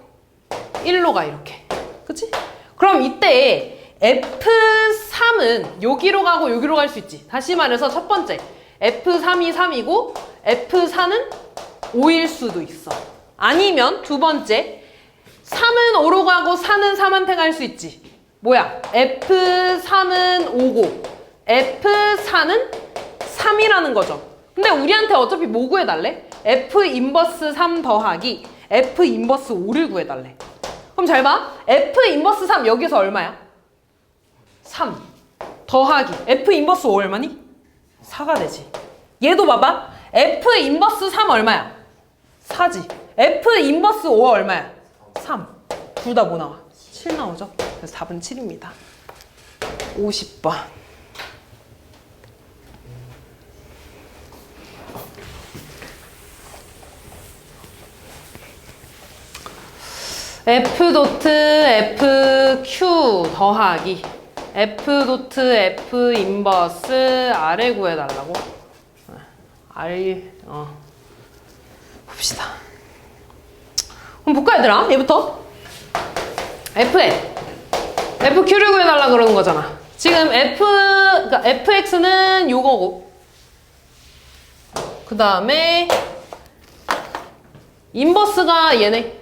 1로 가. 이렇게. 그치? 그럼 이때 F3은 여기로 가고 여기로 갈 수 있지. 다시 말해서 첫 번째 F3이 3이고 F4는 5일 수도 있어. 아니면 두 번째 3은 5로 가고 4는 3한테 갈 수 있지. 뭐야? F3은 5고 F4는 3이라는 거죠. 근데 우리한테 어차피 뭐 구해달래? F 인버스 3 더하기 F 인버스 5를 구해달래. 그럼 잘 봐. F 인버스 3 여기서 얼마야? 3 더하기 F 인버스 5 얼마니? 4가 되지. 얘도 봐봐. F 인버스 3 얼마야? 4지. F 인버스 5 얼마야? 3. 둘 다 뭐 나와? 7 나오죠? 그래서 답은 7입니다. 50번. F 도트 FQ 더하기 F 도트 F 인버스 R을 구해달라고? R, 봅시다. 그럼 볼까, 얘들아? 얘부터. FQ를 구해달라 그러는 거잖아. 지금 그러니까 FX는 요거고. 그 다음에, 인버스가 얘네.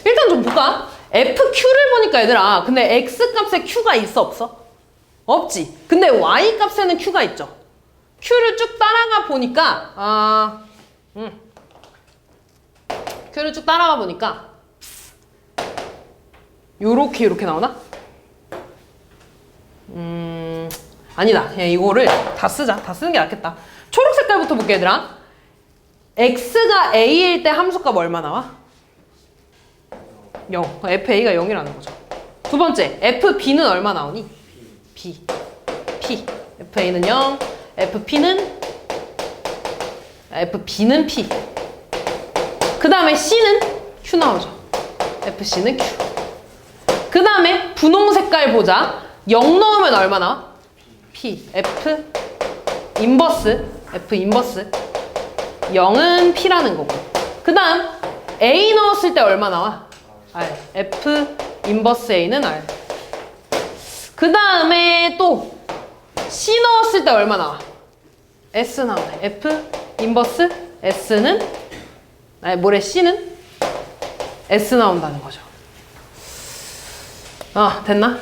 일단 좀 볼까? FQ를 보니까 얘들아, 근데 X 값에 Q가 있어, 없어? 없지. 근데 Y 값에는 Q가 있죠. Q를 쭉 따라가 보니까, Q를 쭉 따라가 보니까, 요렇게 나오나? 아니다. 그냥 이거를 다 쓰자. 다 쓰는 게 낫겠다. 초록 색깔부터 볼게, 얘들아. X가 A일 때 함수값 얼마 나와? 0. FA가 0이라는 거죠. 두 번째, FB는 얼마 나오니? B. FA는 0. FB는 P. 그 다음에 C는 Q 나오죠. FC는 Q. 그 다음에 분홍 색깔 보자. 0 넣으면 얼마 나와? P. F 인버스. 0은 P라는 거고. 그 다음 A 넣었을 때 얼마 나와? R. F 인버스 A는 R. 그 다음에 또 C 넣었을 때 얼마 나와? S 나오네. F 인버스 S는 C는 S 나온다는 거죠. 됐나?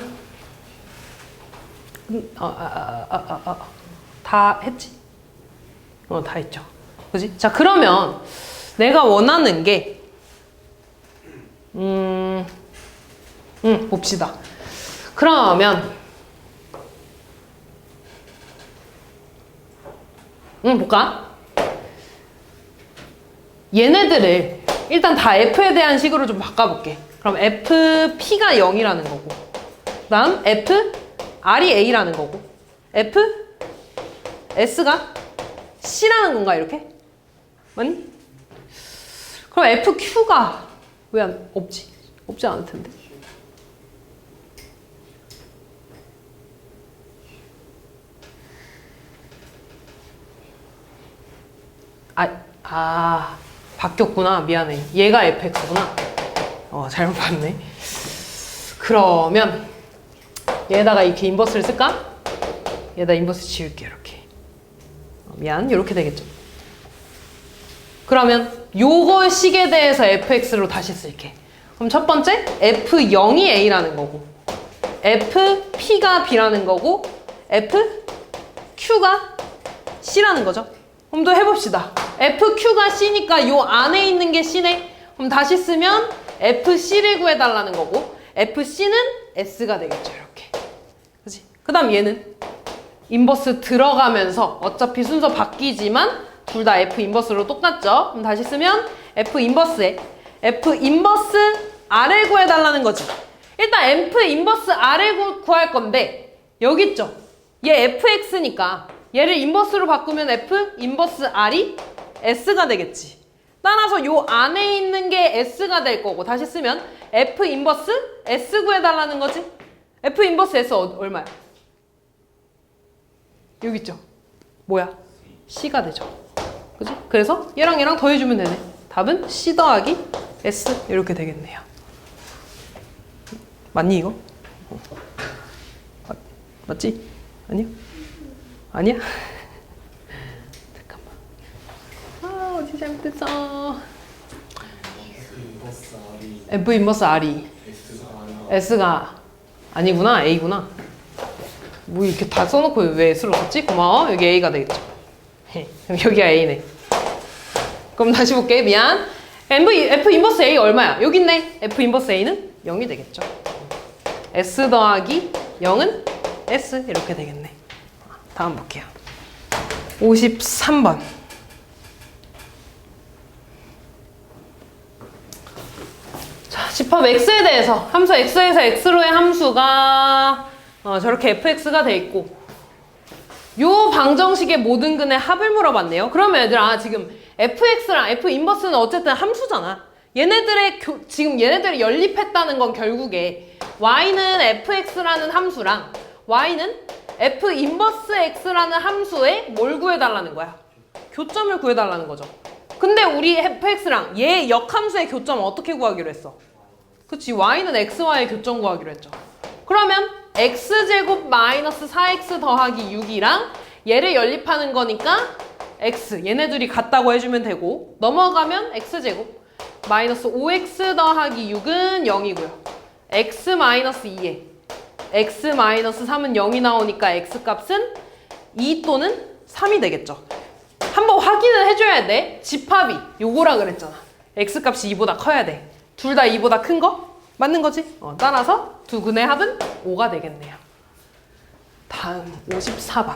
다 했지? 다 했죠. 그지? 자, 그러면 내가 원하는 게 봅시다. 그러면 볼까? 얘네들을 일단 다 F에 대한 식으로 좀 바꿔볼게. 그럼 FP가 0이라는 거고, 그 다음 FR이 A라는 거고, FS가 C라는 건가, 이렇게? 맞니? 그럼 FQ가 왜 없지? 없지 않을 텐데. 바뀌었구나. 미안해. 얘가 fx구나. 잘못 봤네. 그러면 얘에다가 이렇게 인버스를 쓸까? 얘에다 인버스 지울게. 이렇게. 미안. 이렇게 되겠죠. 그러면 요거 식에 대해서 fx로 다시 쓸게. 그럼 첫 번째 f0이 a라는 거고, fp가 b라는 거고, fq가 c라는 거죠. 그럼 또 해봅시다. FQ가 C니까 요 안에 있는 게 C네. 그럼 다시 쓰면 FC를 구해달라는 거고, FC는 S가 되겠죠. 이렇게. 그치? 그 다음 얘는 인버스 들어가면서 어차피 순서 바뀌지만 둘 다 F 인버스로 똑같죠. 그럼 다시 쓰면 F 인버스에 F 인버스 R을 구해달라는 거지. 일단 F 인버스 R을 구할 건데 여기 있죠. 얘 FX니까 얘를 인버스로 바꾸면 F 인버스 R이 S가 되겠지. 따라서 요 안에 있는 게 S가 될 거고, 다시 쓰면 F 인버스 S 구해달라는 거지. F 인버스 S 얼마야? 여기 있죠. 뭐야? C가 되죠. 그지? 그래서 얘랑 얘랑 더해주면 되네. 답은 C 더하기 S 이렇게 되겠네요. 맞니 이거? 맞지? 아니야? 아니야? 잠깐만. 어디 잘못했어. F 인버스 R이 S가 아니구나. A구나. 뭐 이렇게 다 써놓고 왜 S로 썼지? 고마워. 여기 A가 되겠죠. 여기가 A네. 그럼 다시 볼게. 미안. F 인버스 A 얼마야? 여기 있네. F 인버스 A는 0이 되겠죠. S 더하기 0은 S 이렇게 되겠네. 다음 볼게요. 53번. 자, 집합 X에 대해서 함수 X에서 X로의 함수가 저렇게 fx가 돼 있고 요 방정식의 모든 근의 합을 물어봤네요. 그러면 얘들아 지금 fx랑 f 인버스는 어쨌든 함수잖아. 지금 얘네들이 연립했다는 건 결국에 y는 fx라는 함수랑 y는 f 인버스 x라는 함수에 뭘 구해달라는 거야? 교점을 구해달라는 거죠. 근데 우리 fx랑 얘 역함수의 교점을 어떻게 구하기로 했어? 그치, y는 xy의 교점 구하기로 했죠. 그러면 x제곱 마이너스 4x 더하기 6이랑 얘를 연립하는 거니까 x, 얘네들이 같다고 해주면 되고 넘어가면 x제곱 마이너스 5x 더하기 6은 0이고요. x 마이너스 2에 x 마이너스 3은 0이 나오니까 x값은 2 또는 3이 되겠죠. 한번 확인을 해줘야 돼. 집합이 요거라 그랬잖아. x값이 2보다 커야 돼. 둘 다 2보다 큰 거? 맞는 거지? 따라서 두 근의 합은 5가 되겠네요. 다음 54번.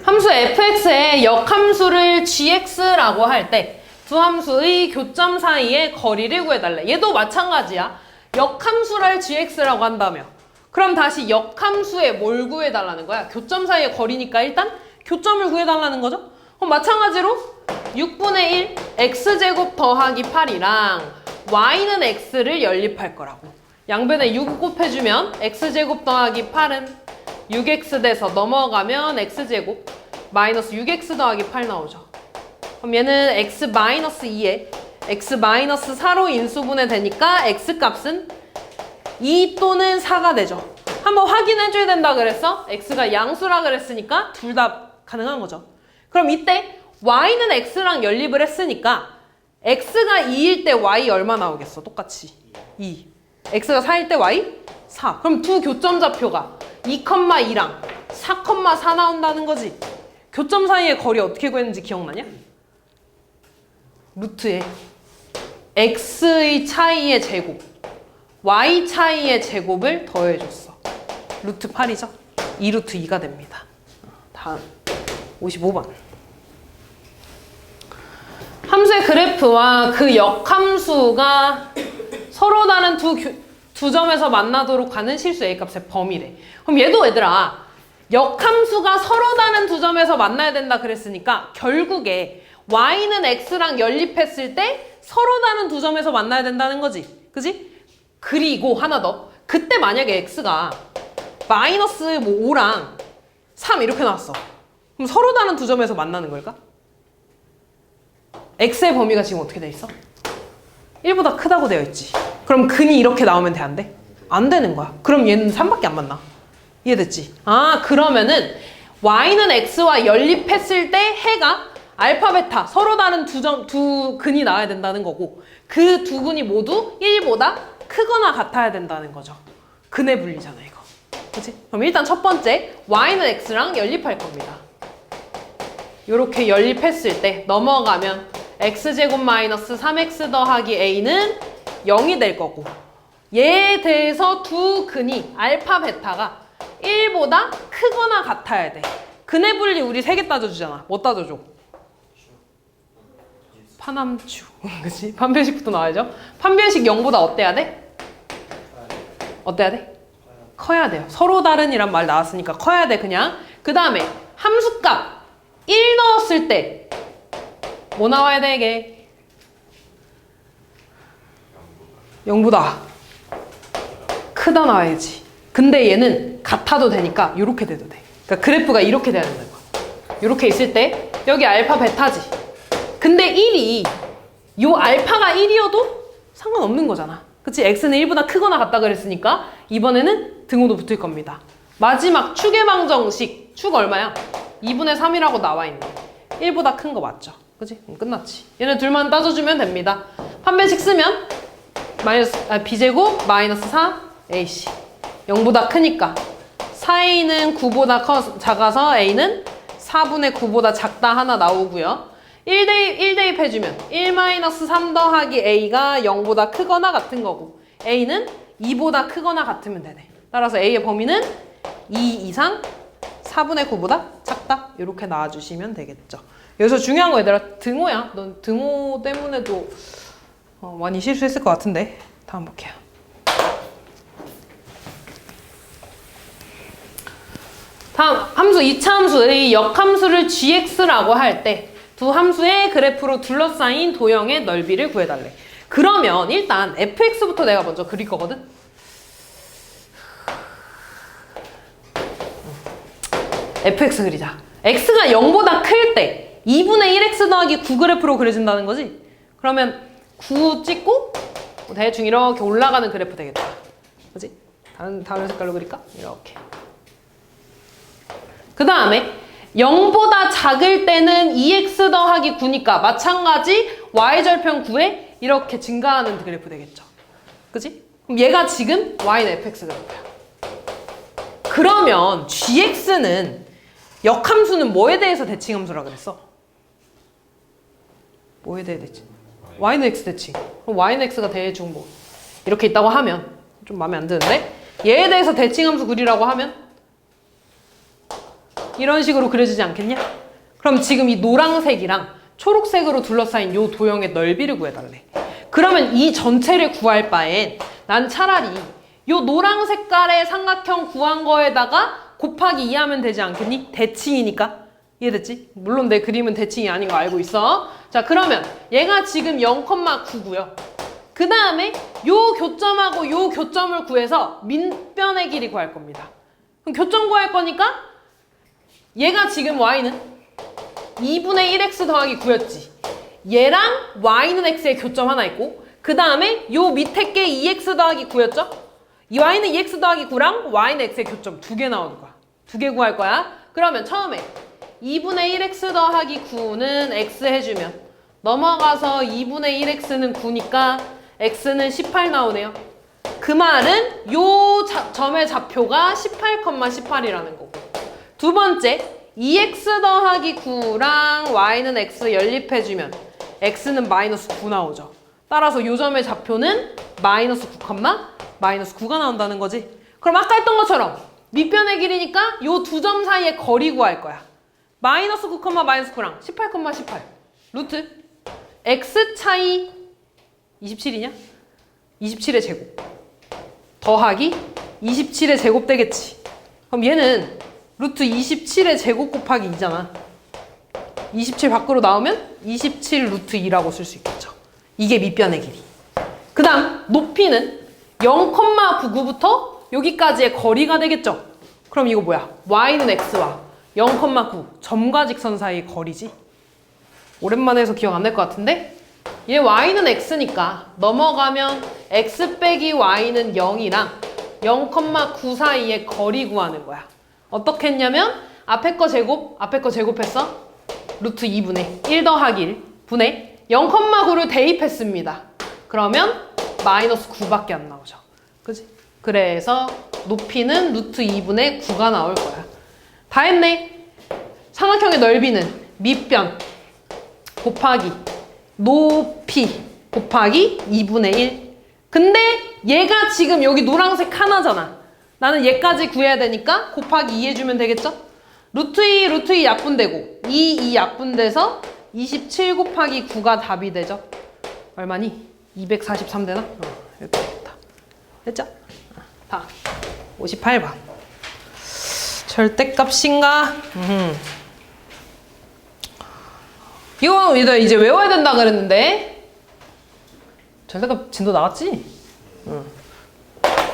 함수 fx의 역함수를 gx라고 할 때 두 함수의 교점 사이의 거리를 구해달래. 얘도 마찬가지야. 역함수를 gx라고 한다며. 그럼 다시 역함수에 뭘 구해달라는 거야? 교점 사이의 거리니까 일단 교점을 구해달라는 거죠? 그럼 마찬가지로 6분의 1 x제곱 더하기 8이랑 y는 x를 연립할 거라고. 양변에 6 곱해주면 x제곱 더하기 8은 6x 돼서 넘어가면 x제곱 마이너스 6x 더하기 8 나오죠. 그럼 얘는 x 마이너스 2에 x 마이너스 4로 인수분해 되니까 x값은 2 또는 4가 되죠. 한번 확인해줘야 된다 그랬어? x가 양수라 그랬으니까 둘 다 가능한 거죠. 그럼 이때 y는 x랑 연립을 했으니까 x가 2일 때 y 얼마 나오겠어? 똑같이 2. x가 4일 때 y 4. 그럼 두 교점 좌표가 2,2랑 4,4 나온다는 거지. 교점 사이의 거리 어떻게 구했는지 기억나냐? 루트에 x의 차이의 제곱 y 차이의 제곱을 더해줬어. 루트 8이죠? 2루트 2가 됩니다. 다음 55번. 함수의 그래프와 그 역함수가 서로 다른 두 점에서 만나도록 하는 실수 A값의 범위래. 그럼 얘도 얘들아 역함수가 서로 다른 두 점에서 만나야 된다 그랬으니까 결국에 y는 x랑 연립했을 때 서로 다른 두 점에서 만나야 된다는 거지. 그지? 그리고 하나 더. 그때 만약에 x가 마이너스 5랑 3 이렇게 나왔어. 그럼 서로 다른 두 점에서 만나는 걸까? x의 범위가 지금 어떻게 돼 있어? 1보다 크다고 되어 있지. 그럼 근이 이렇게 나오면 돼, 안 돼? 안 되는 거야. 그럼 얘는 3밖에 안 만나. 이해됐지? 그러면은 y는 x와 연립했을 때 해가 알파, 베타 서로 다른 두 근이 나와야 된다는 거고 그 두 근이 모두 1보다 크거나 같아야 된다는 거죠. 근의 분리잖아, 이거. 그치? 그럼 일단 첫 번째 y는 x랑 연립할 겁니다. 이렇게 연립했을 때 넘어가면 x제곱 마이너스 3x 더하기 a는 0이 될 거고 얘에 대해서 두 근이 알파, 베타가 1보다 크거나 같아야 돼. 근의 분리 우리 3개 따져주잖아. 뭐 따져줘? 파남추. 그치? 판별식부터 나와야죠. 판별식 0보다 어때야 돼? 어때야 돼? 커야 돼요. 서로 다른이란 말 나왔으니까 커야 돼, 그냥. 그 다음에 함수값 1 넣었을 때 뭐 나와야 돼, 이게? 0보다 크다 나와야지. 근데 얘는 같아도 되니까 이렇게 돼도 돼. 그러니까 그래프가 이렇게 돼야 된다는 거야. 이렇게 있을 때 여기 알파, 베타지. 근데 1이 요 알파가 1이어도 상관없는 거잖아. 그치? x는 1보다 크거나 같다 그랬으니까 이번에는 등호도 붙을 겁니다. 마지막 축의 방정식 축 얼마야? 2분의 3이라고 나와 있네. 1보다 큰 거 맞죠? 그치? 끝났지. 얘네 둘만 따져주면 됩니다. 판별식 쓰면 b제곱 마이너스 4 ac 0보다 크니까 4a는 9보다 작아서 a는 4분의 9보다 작다 하나 나오고요. 1 대입해주면 1-3 더하기 a가 0보다 크거나 같은 거고 a는 2보다 크거나 같으면 되네. 따라서 a의 범위는 2 이상 4분의 9보다 작다. 이렇게 나와주시면 되겠죠. 여기서 중요한 거 얘들아 등호야. 넌 등호 때문에도 많이 실수했을 것 같은데. 다음 볼게요. 다음 함수 2차 함수의 역함수를 gx라고 할 때 두 함수의 그래프로 둘러싸인 도형의 넓이를 구해달래. 그러면 일단 fx부터 내가 먼저 그릴 거거든. fx 그리자. x가 0보다 클 때 2분의 1x 더하기 9 그래프로 그려진다는 거지. 그러면 9 찍고 대충 이렇게 올라가는 그래프 되겠다. 그지? 다른 색깔로 그릴까? 이렇게. 그 다음에 0보다 작을 때는 2x 더하기 9니까 마찬가지 y절편 9에 이렇게 증가하는 그래프 되겠죠. 그지? 그럼 얘가 지금 y는 fx 그래프야. 그러면 gx는 역함수는 뭐에 대해서 대칭함수라 그랬어? 뭐에 대해 대칭? y는 x 대칭. 그럼 y는 x가 대충 뭐 이렇게 있다고 하면 좀 마음에 안 드는데 얘에 대해서 대칭함수 그리라고 하면 이런 식으로 그려지지 않겠냐? 그럼 지금 이 노란색이랑 초록색으로 둘러싸인 이 도형의 넓이를 구해달래. 그러면 이 전체를 구할 바엔 난 차라리 이 노란 색깔의 삼각형 구한 거에다가 곱하기 2 하면 되지 않겠니? 대칭이니까. 이해됐지? 물론 내 그림은 대칭이 아닌 거 알고 있어. 자, 그러면 얘가 지금 0,9고요. 그 다음에 요 교점하고 요 교점을 구해서 밑변의 길이 구할 겁니다. 그럼 교점 구할 거니까 얘가 지금 y는 2분의 1x 더하기 9였지. 얘랑 y는 x의 교점 하나 있고 그 다음에 요 밑에 게 2x 더하기 9였죠? 이 y는 2x 더하기 9랑 y는 x의 교점 2개 나오는 거야. 2개 구할 거야. 그러면 처음에 2분의 1x 더하기 9는 x 해주면 넘어가서 2분의 1x는 9니까 x는 18 na오네요. 그 말은 요 점의 좌표가 18,18이라는 거고 두 번째 2x 더하기 9랑 y는 x 연립해주면 x는 마이너스 9 나오죠. 따라서 요 점의 좌표는 마이너스 9,-9가 나온다는 거지. 그럼 아까 했던 것처럼 밑변의 길이니까 요 두 점 사이의 거리 구할 거야. 마이너스 9, 마이너스 9랑 18,18 루트 x 차이 27이냐? 27의 제곱 더하기 27의 제곱 되겠지. 그럼 얘는 루트 27의 제곱 곱하기 2잖아. 27 밖으로 나오면 27 루트 2라고 쓸 수 있겠죠. 이게 밑변의 길이. 그 다음 높이는 0,99부터 여기까지의 거리가 되겠죠. 그럼 이거 뭐야? y는 x와 0,9 점과 직선 사이의 거리지. 오랜만에 해서 기억 안 날 것 같은데 얘 y는 x니까 넘어가면 x 빼기 y는 0이랑 0,9 사이의 거리 구하는 거야. 어떻게 했냐면 앞에 거 제곱했어. 루트 2분의 1 더하기 1 분의 0,9를 대입했습니다. 그러면 마이너스 9밖에 안 나오죠. 그지? 그래서 높이는 루트 2분의 9가 나올 거야. 다 했네. 삼각형의 넓이는 밑변 곱하기 높이 곱하기 2분의 1. 근데 얘가 지금 여기 노란색 하나잖아. 나는 얘까지 구해야 되니까 곱하기 2 해주면 되겠죠? 루트 2 약분되고 2 약분돼서 27 곱하기 9가 답이 되죠? 얼마니? 243 되나? 이렇게 되겠다. 됐죠? 다음 58번 절대값인가? 이거 이제 외워야 된다 그랬는데 절대값 진도 나왔지?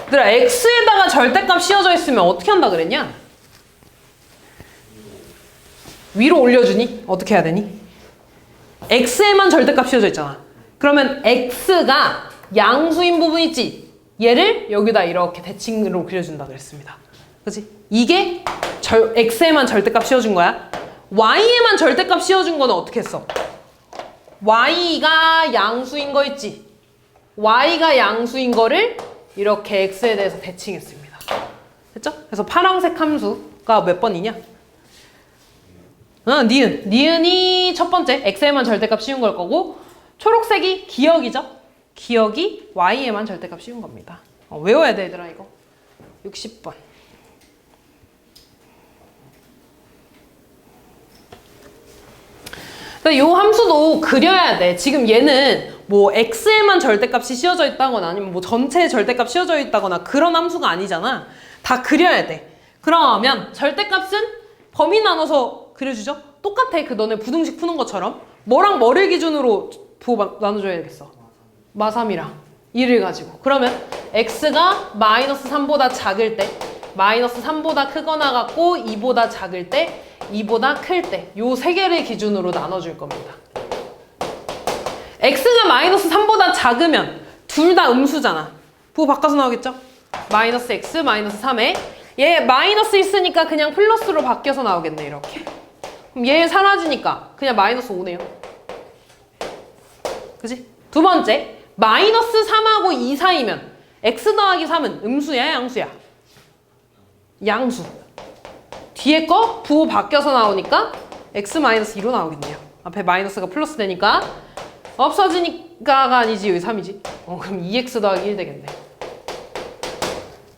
얘들아 x에다가 절대값 씌워져 있으면 어떻게 한다 그랬냐? 위로 올려주니? 어떻게 해야 되니? x에만 절대값 씌워져 있잖아. 그러면 x가 양수인 부분 있지? 얘를 여기다 이렇게 대칭으로 그려준다 그랬습니다. 그치? 이게 x에만 절대값 씌워준 거야. y에만 절대값 씌워준 거는 어떻게 했어? y가 양수인 거 있지? y가 양수인 거를 이렇게 x에 대해서 대칭했습니다. 됐죠? 그래서 파란색 함수가 몇 번이냐? 니은. 니은이 첫 번째 x에만 절대값 씌운 걸 거고 초록색이 기억이죠. 기억이 y에만 절대값 씌운 겁니다. 외워야 돼 얘들아 이거. 60번. 이 함수도 그려야 돼. 지금 얘는 뭐 x에만 절대값이 씌워져 있다거나 아니면 뭐 전체에 절대값 씌워져 있다거나 그런 함수가 아니잖아. 다 그려야 돼. 그러면 절대값은 범위 나눠서 그려주죠? 똑같아. 그 너네 부등식 푸는 것처럼. 뭐랑 뭐를 기준으로 부호 나눠줘야겠어? 마3이랑 2를 가지고. 그러면 x가 마이너스 3보다 작을 때, 마이너스 3보다 크거나 같고 2보다 작을 때, 2보다 클 때 요 세 개를 기준으로 나눠줄 겁니다. x가 마이너스 3보다 작으면 둘 다 음수잖아. 부호 바꿔서 나오겠죠? 마이너스 x, 마이너스 3에 얘 마이너스 있으니까 그냥 플러스로 바뀌어서 나오겠네 이렇게. 그럼 얘 사라지니까 그냥 마이너스 5네요. 그지? 두 번째, 마이너스 3하고 2 사이면 x 더하기 3은 음수야 양수야? 양수. 뒤에 거 부호 바뀌어서 나오니까 x-2로 나오겠네요. 앞에 마이너스가 플러스 되니까 없어지니까가 아니지 여기 3이지. 그럼 2x 더하기 1 되겠네.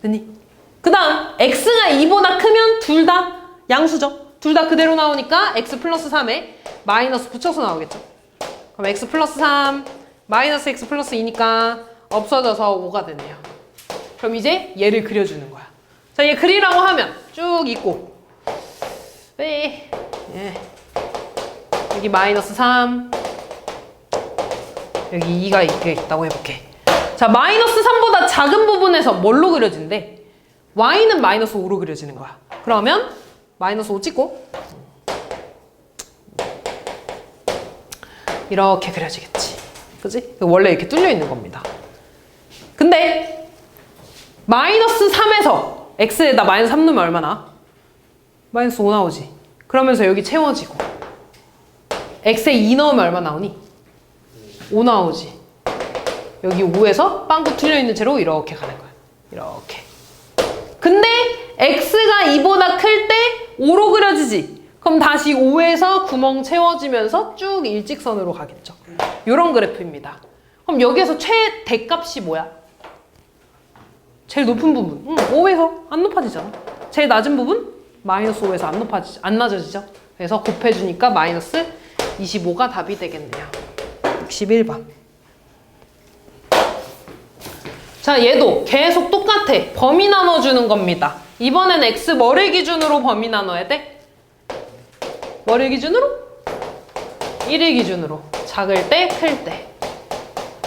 됐니? 그 다음 x가 2보다 크면 둘 다 양수죠. 둘 다 그대로 나오니까 x 플러스 3에 마이너스 붙여서 나오겠죠. 그럼 x 플러스 3 마이너스 x 플러스 2니까 없어져서 5가 되네요. 그럼 이제 얘를 그려주는 거야. 자, 얘 그리라고 하면 쭉 있고 예. 여기 마이너스 3 여기 2가 있다고 해볼게. 자, 마이너스 3보다 작은 부분에서 뭘로 그려진대? y는 마이너스 5로 그려지는 거야. 그러면 마이너스 5 찍고 이렇게 그려지겠지. 그치? 원래 이렇게 뚫려 있는 겁니다. 근데 마이너스 3에서 x에다 마이너스 3 넣으면 얼마나? 마이너스 5 나오지. 그러면서 여기 채워지고 x에 2 넣으면 얼마 나오니? 5 나오지. 여기 5에서 빵꾸 뚫려있는 채로 이렇게 가는 거야. 이렇게. 근데 x가 2보다 클 때 5로 그려지지. 그럼 다시 5에서 구멍 채워지면서 쭉 일직선으로 가겠죠. 이런 그래프입니다. 그럼 여기에서 최대값이 뭐야? 제일 높은 부분. 5에서 안 높아지잖아. 제일 낮은 부분? 마이너스 5에서 안 낮아지죠. 그래서 곱해주니까 마이너스 25가 답이 되겠네요. 61번. 자, 얘도 계속 똑같아. 범위 나눠주는 겁니다. 이번엔 x 뭐를 기준으로 범위 나눠야 돼? 뭐를 기준으로? 1을 기준으로. 작을 때, 클 때.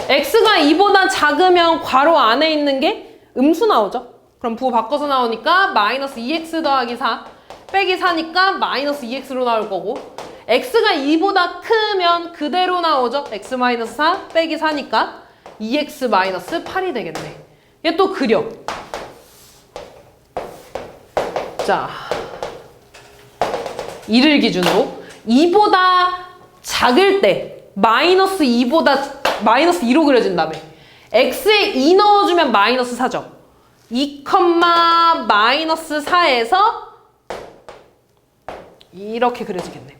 x가 2보다 작으면 괄호 안에 있는 게 음수 나오죠? 그럼 부호 바꿔서 나오니까 마이너스 2x 더하기 4 빼기 4니까 마이너스 2x로 나올 거고 x가 2보다 크면 그대로 나오죠? x 마이너스 4 빼기 4니까 2x 마이너스 8이 되겠네. 얘 또 그려. 자, 2를 기준으로 2보다 작을 때 마이너스 2로 그려진다며. x에 2 넣어주면 마이너스 4죠. 2, 마이너스 4에서 이렇게 그려지겠네.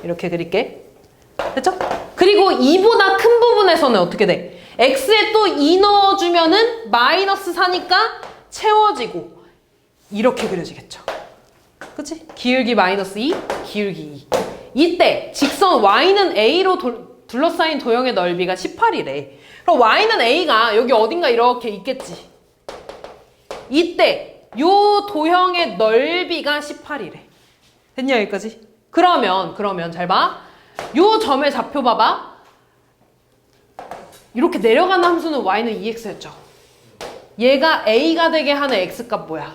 이렇게 그릴게. 됐죠? 그리고 2보다 큰 부분에서는 어떻게 돼? x에 또 2 넣어주면은 마이너스 4니까 채워지고 이렇게 그려지겠죠. 그치? 기울기 마이너스 2, 기울기 2. 이때 직선 y는 a로 둘러싸인 도형의 넓이가 18이래. 그럼 y는 a가 여기 어딘가 이렇게 있겠지. 이때 요 도형의 넓이가 18이래. 됐냐 여기까지? 그러면 잘 봐. 요 점의 좌표 봐봐. 이렇게 내려가는 함수는 y는 2x였죠. 얘가 a가 되게 하는 x값 뭐야?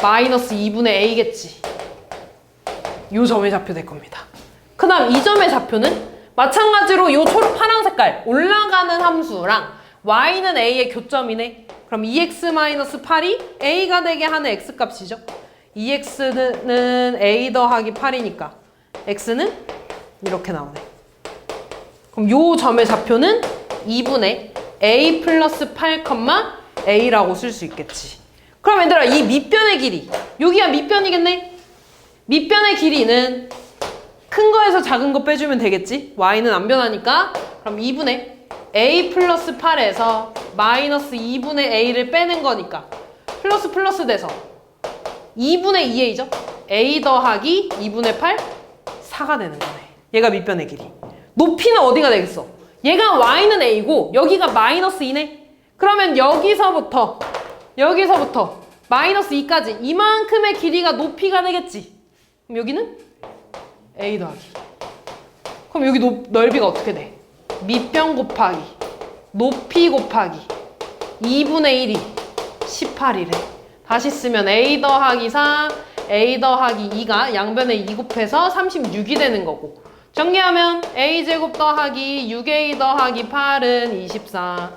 마이너스 2분의 a겠지. 요 점의 좌표 될 겁니다. 그 다음 이 점의 좌표는 마찬가지로 요 초록 파란 색깔 올라가는 함수랑 y는 a의 교점이네. 그럼 2x-8이 a가 되게 하는 x값이죠. 2x는 a 더하기 8이니까 x는 이렇게 나오네. 그럼 요 점의 좌표는 2분의 a 플러스 8, a라고 쓸 수 있겠지. 그럼 얘들아 이 밑변의 길이 여기가 밑변이겠네. 밑변의 길이는 큰 거에서 작은 거 빼주면 되겠지? y는 안 변하니까. 그럼 2분의 a 플러스 8에서 마이너스 2분의 a를 빼는 거니까 플러스 플러스 돼서 2분의 2a죠? a 더하기 2분의 8, 4가 되는 거네. 얘가 밑변의 길이. 높이는 어디가 되겠어? 얘가 y는 a고 여기가 마이너스 2네? 그러면 여기서부터 마이너스 2까지 이만큼의 길이가 높이가 되겠지? 그럼 여기는 a 더하기. 그럼 여기 넓이가 어떻게 돼? 밑변 곱하기 높이 곱하기 2분의 1이 18이래. 다시 쓰면 a 더하기 4, a 더하기 2가 양변에 2 곱해서 36이 되는 거고 정리하면 a제곱 더하기 6a 더하기 8은 24가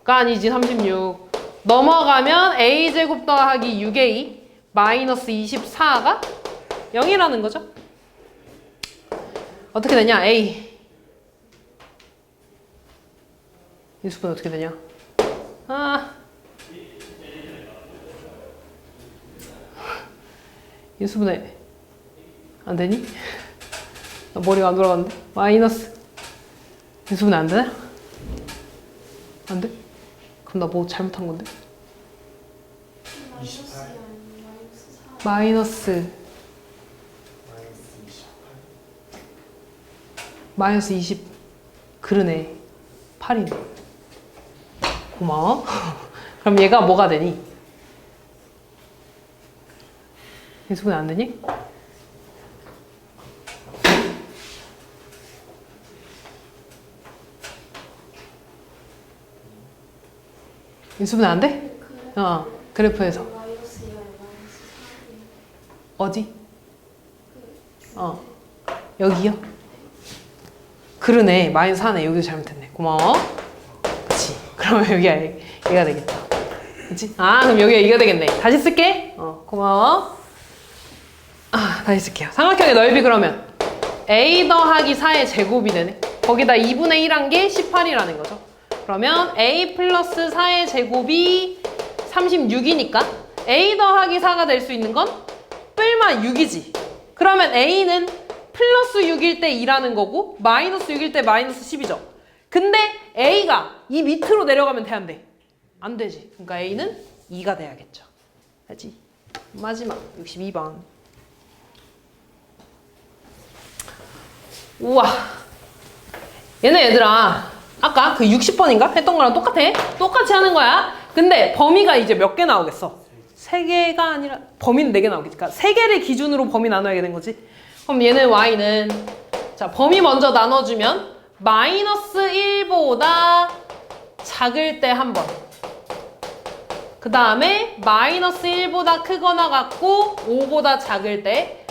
아니지 36 넘어가면 a제곱 더하기 6a 마이너스 24가 0이라는 거죠. 어떻게 되냐? a 이 수분 어떻게 되냐? 이 수분에 안 되니? 나 머리가 안 돌아갔는데? 마이너스 이 수분에 안 되나? 안 돼? 그럼 나 뭐 잘못한 건데? 28 마이너스 20 그러네 8이네. 고마워. 그럼 얘가 뭐가 되니? 이 수분이 안 되니? 이 수분이 안 돼? 그래프에서 어디? 여기요? 그러네. 마이너스 4네. 여기도 잘못했네. 고마워. 그치. 그러면 여기가 얘가 되겠다. 그치? 그럼 여기가 이가 되겠네. 다시 쓸게. 고마워. 다시 쓸게요. 삼각형의 넓이 그러면 a 더하기 4의 제곱이 되네. 거기다 2분의 1한 게 18이라는 거죠. 그러면 a 플러스 4의 제곱이 36이니까 a 더하기 4가 될 수 있는 건 뿔마 6이지. 그러면 a는 플러스 6일 때 2라는 거고 마이너스 6일 때 마이너스 10이죠. 근데 a가 이 밑으로 내려가면 돼, 안 돼? 안 되지. 그러니까 a는 2가 돼야겠죠. 알지? 마지막 62번. 우와. 얘들아 아까 그 60번인가? 했던 거랑 똑같아. 똑같이 하는 거야. 근데 범위가 이제 몇 개 나오겠어? 3개가 아니라 범위는 4개 나오겠지. 그러니까 3개를 기준으로 범위 나눠야 되는 거지. 그럼 얘는 y는 자 범위 먼저 나눠주면 마이너스 1보다 작을 때 한 번. 그 다음에 마이너스 1보다 크거나 같고 5보다 작을 때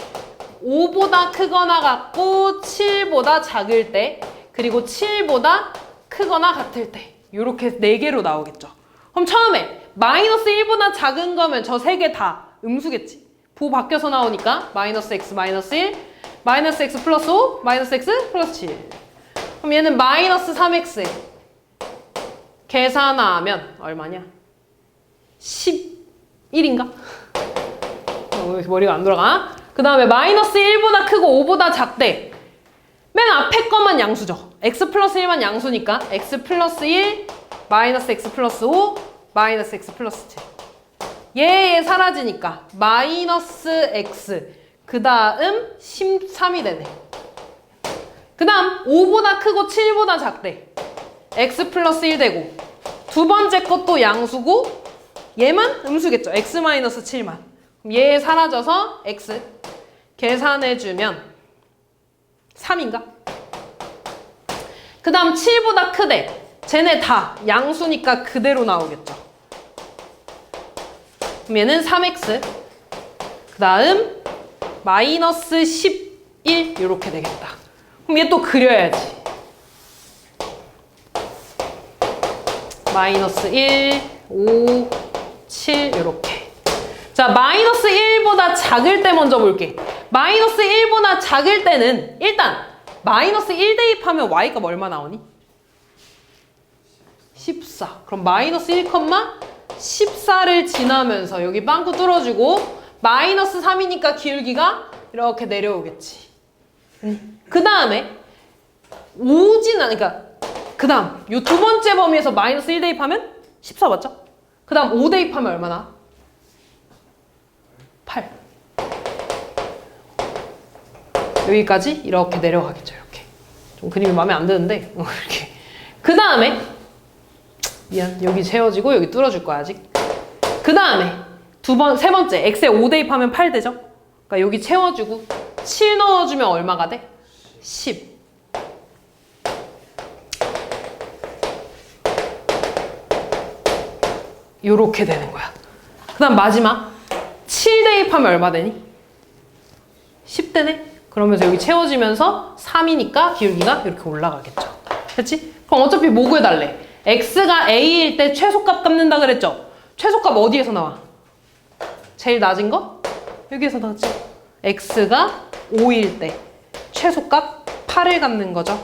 5보다 크거나 같고 7보다 작을 때 그리고 7보다 크거나 같을 때 이렇게 4개로 나오겠죠. 그럼 처음에 마이너스 1보다 작은 거면 저 3개 다 음수겠지. 보 바뀌어서 나오니까 마이너스 x 마이너스 1 마이너스 x 플러스 5 마이너스 x 플러스 7. 그럼 얘는 마이너스 3x 계산하면 얼마냐? 11인가? 왜 이렇게 머리가 안 돌아가? 그 다음에 마이너스 1보다 크고 5보다 작대. 맨 앞에 것만 양수죠. x 플러스 1만 양수니까 x 플러스 1 마이너스 x 플러스 5 마이너스 x 플러스 7. 얘 사라지니까 마이너스 x 그 다음 13이 되네. 그 다음 5보다 크고 7보다 작대. x 플러스 1 되고 두 번째 것도 양수고 얘만 음수겠죠. x 마이너스 7만. 그럼 얘 사라져서 x 계산해주면 3인가? 그 다음 7보다 크대. 쟤네 다 양수니까 그대로 나오겠죠. 그럼 얘는 3x 그 다음 마이너스 11 이렇게 되겠다. 그럼 얘 또 그려야지. 마이너스 1, 5, 7 이렇게. 자, 마이너스 1보다 작을 때 먼저 볼게. 마이너스 1보다 작을 때는 일단 마이너스 1 대입하면 y가 얼마 나오니? 14. 그럼 마이너스 1,14를 지나면서 여기 빵꾸 뚫어주고 마이너스 3이니까 기울기가 이렇게 내려오겠지. 그 다음에 오진 않으니까 그 다음 요 두 번째 범위에서 마이너스 1 대입하면 14 맞죠? 그 다음 5 대입하면 얼마나? 8. 여기까지 이렇게 내려가겠죠. 이렇게 좀 그림이 마음에 안 드는데 이렇게. 그 다음에 미안 여기 채워지고 여기 뚫어줄 거야 아직. 그 다음에 세 번째 x에 5 대입하면 8 되죠? 그러니까 여기 채워주고 7 넣어주면 얼마가 돼? 10. 요렇게 되는 거야. 그 다음 마지막 7 대입하면 얼마 되니? 10 되네? 그러면서 여기 채워지면서 3이니까 기울기가 이렇게 올라가겠죠. 됐지? 그럼 어차피 뭐 구해달래? x가 a일 때 최소값 값는다 그랬죠? 최소값 어디에서 나와? 제일 낮은 거? 여기에서 나왔지? x가 5일 때 최소값 8을 갖는 거죠.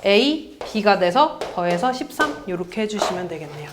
a, b가 돼서 더해서 13 이렇게 해주시면 되겠네요.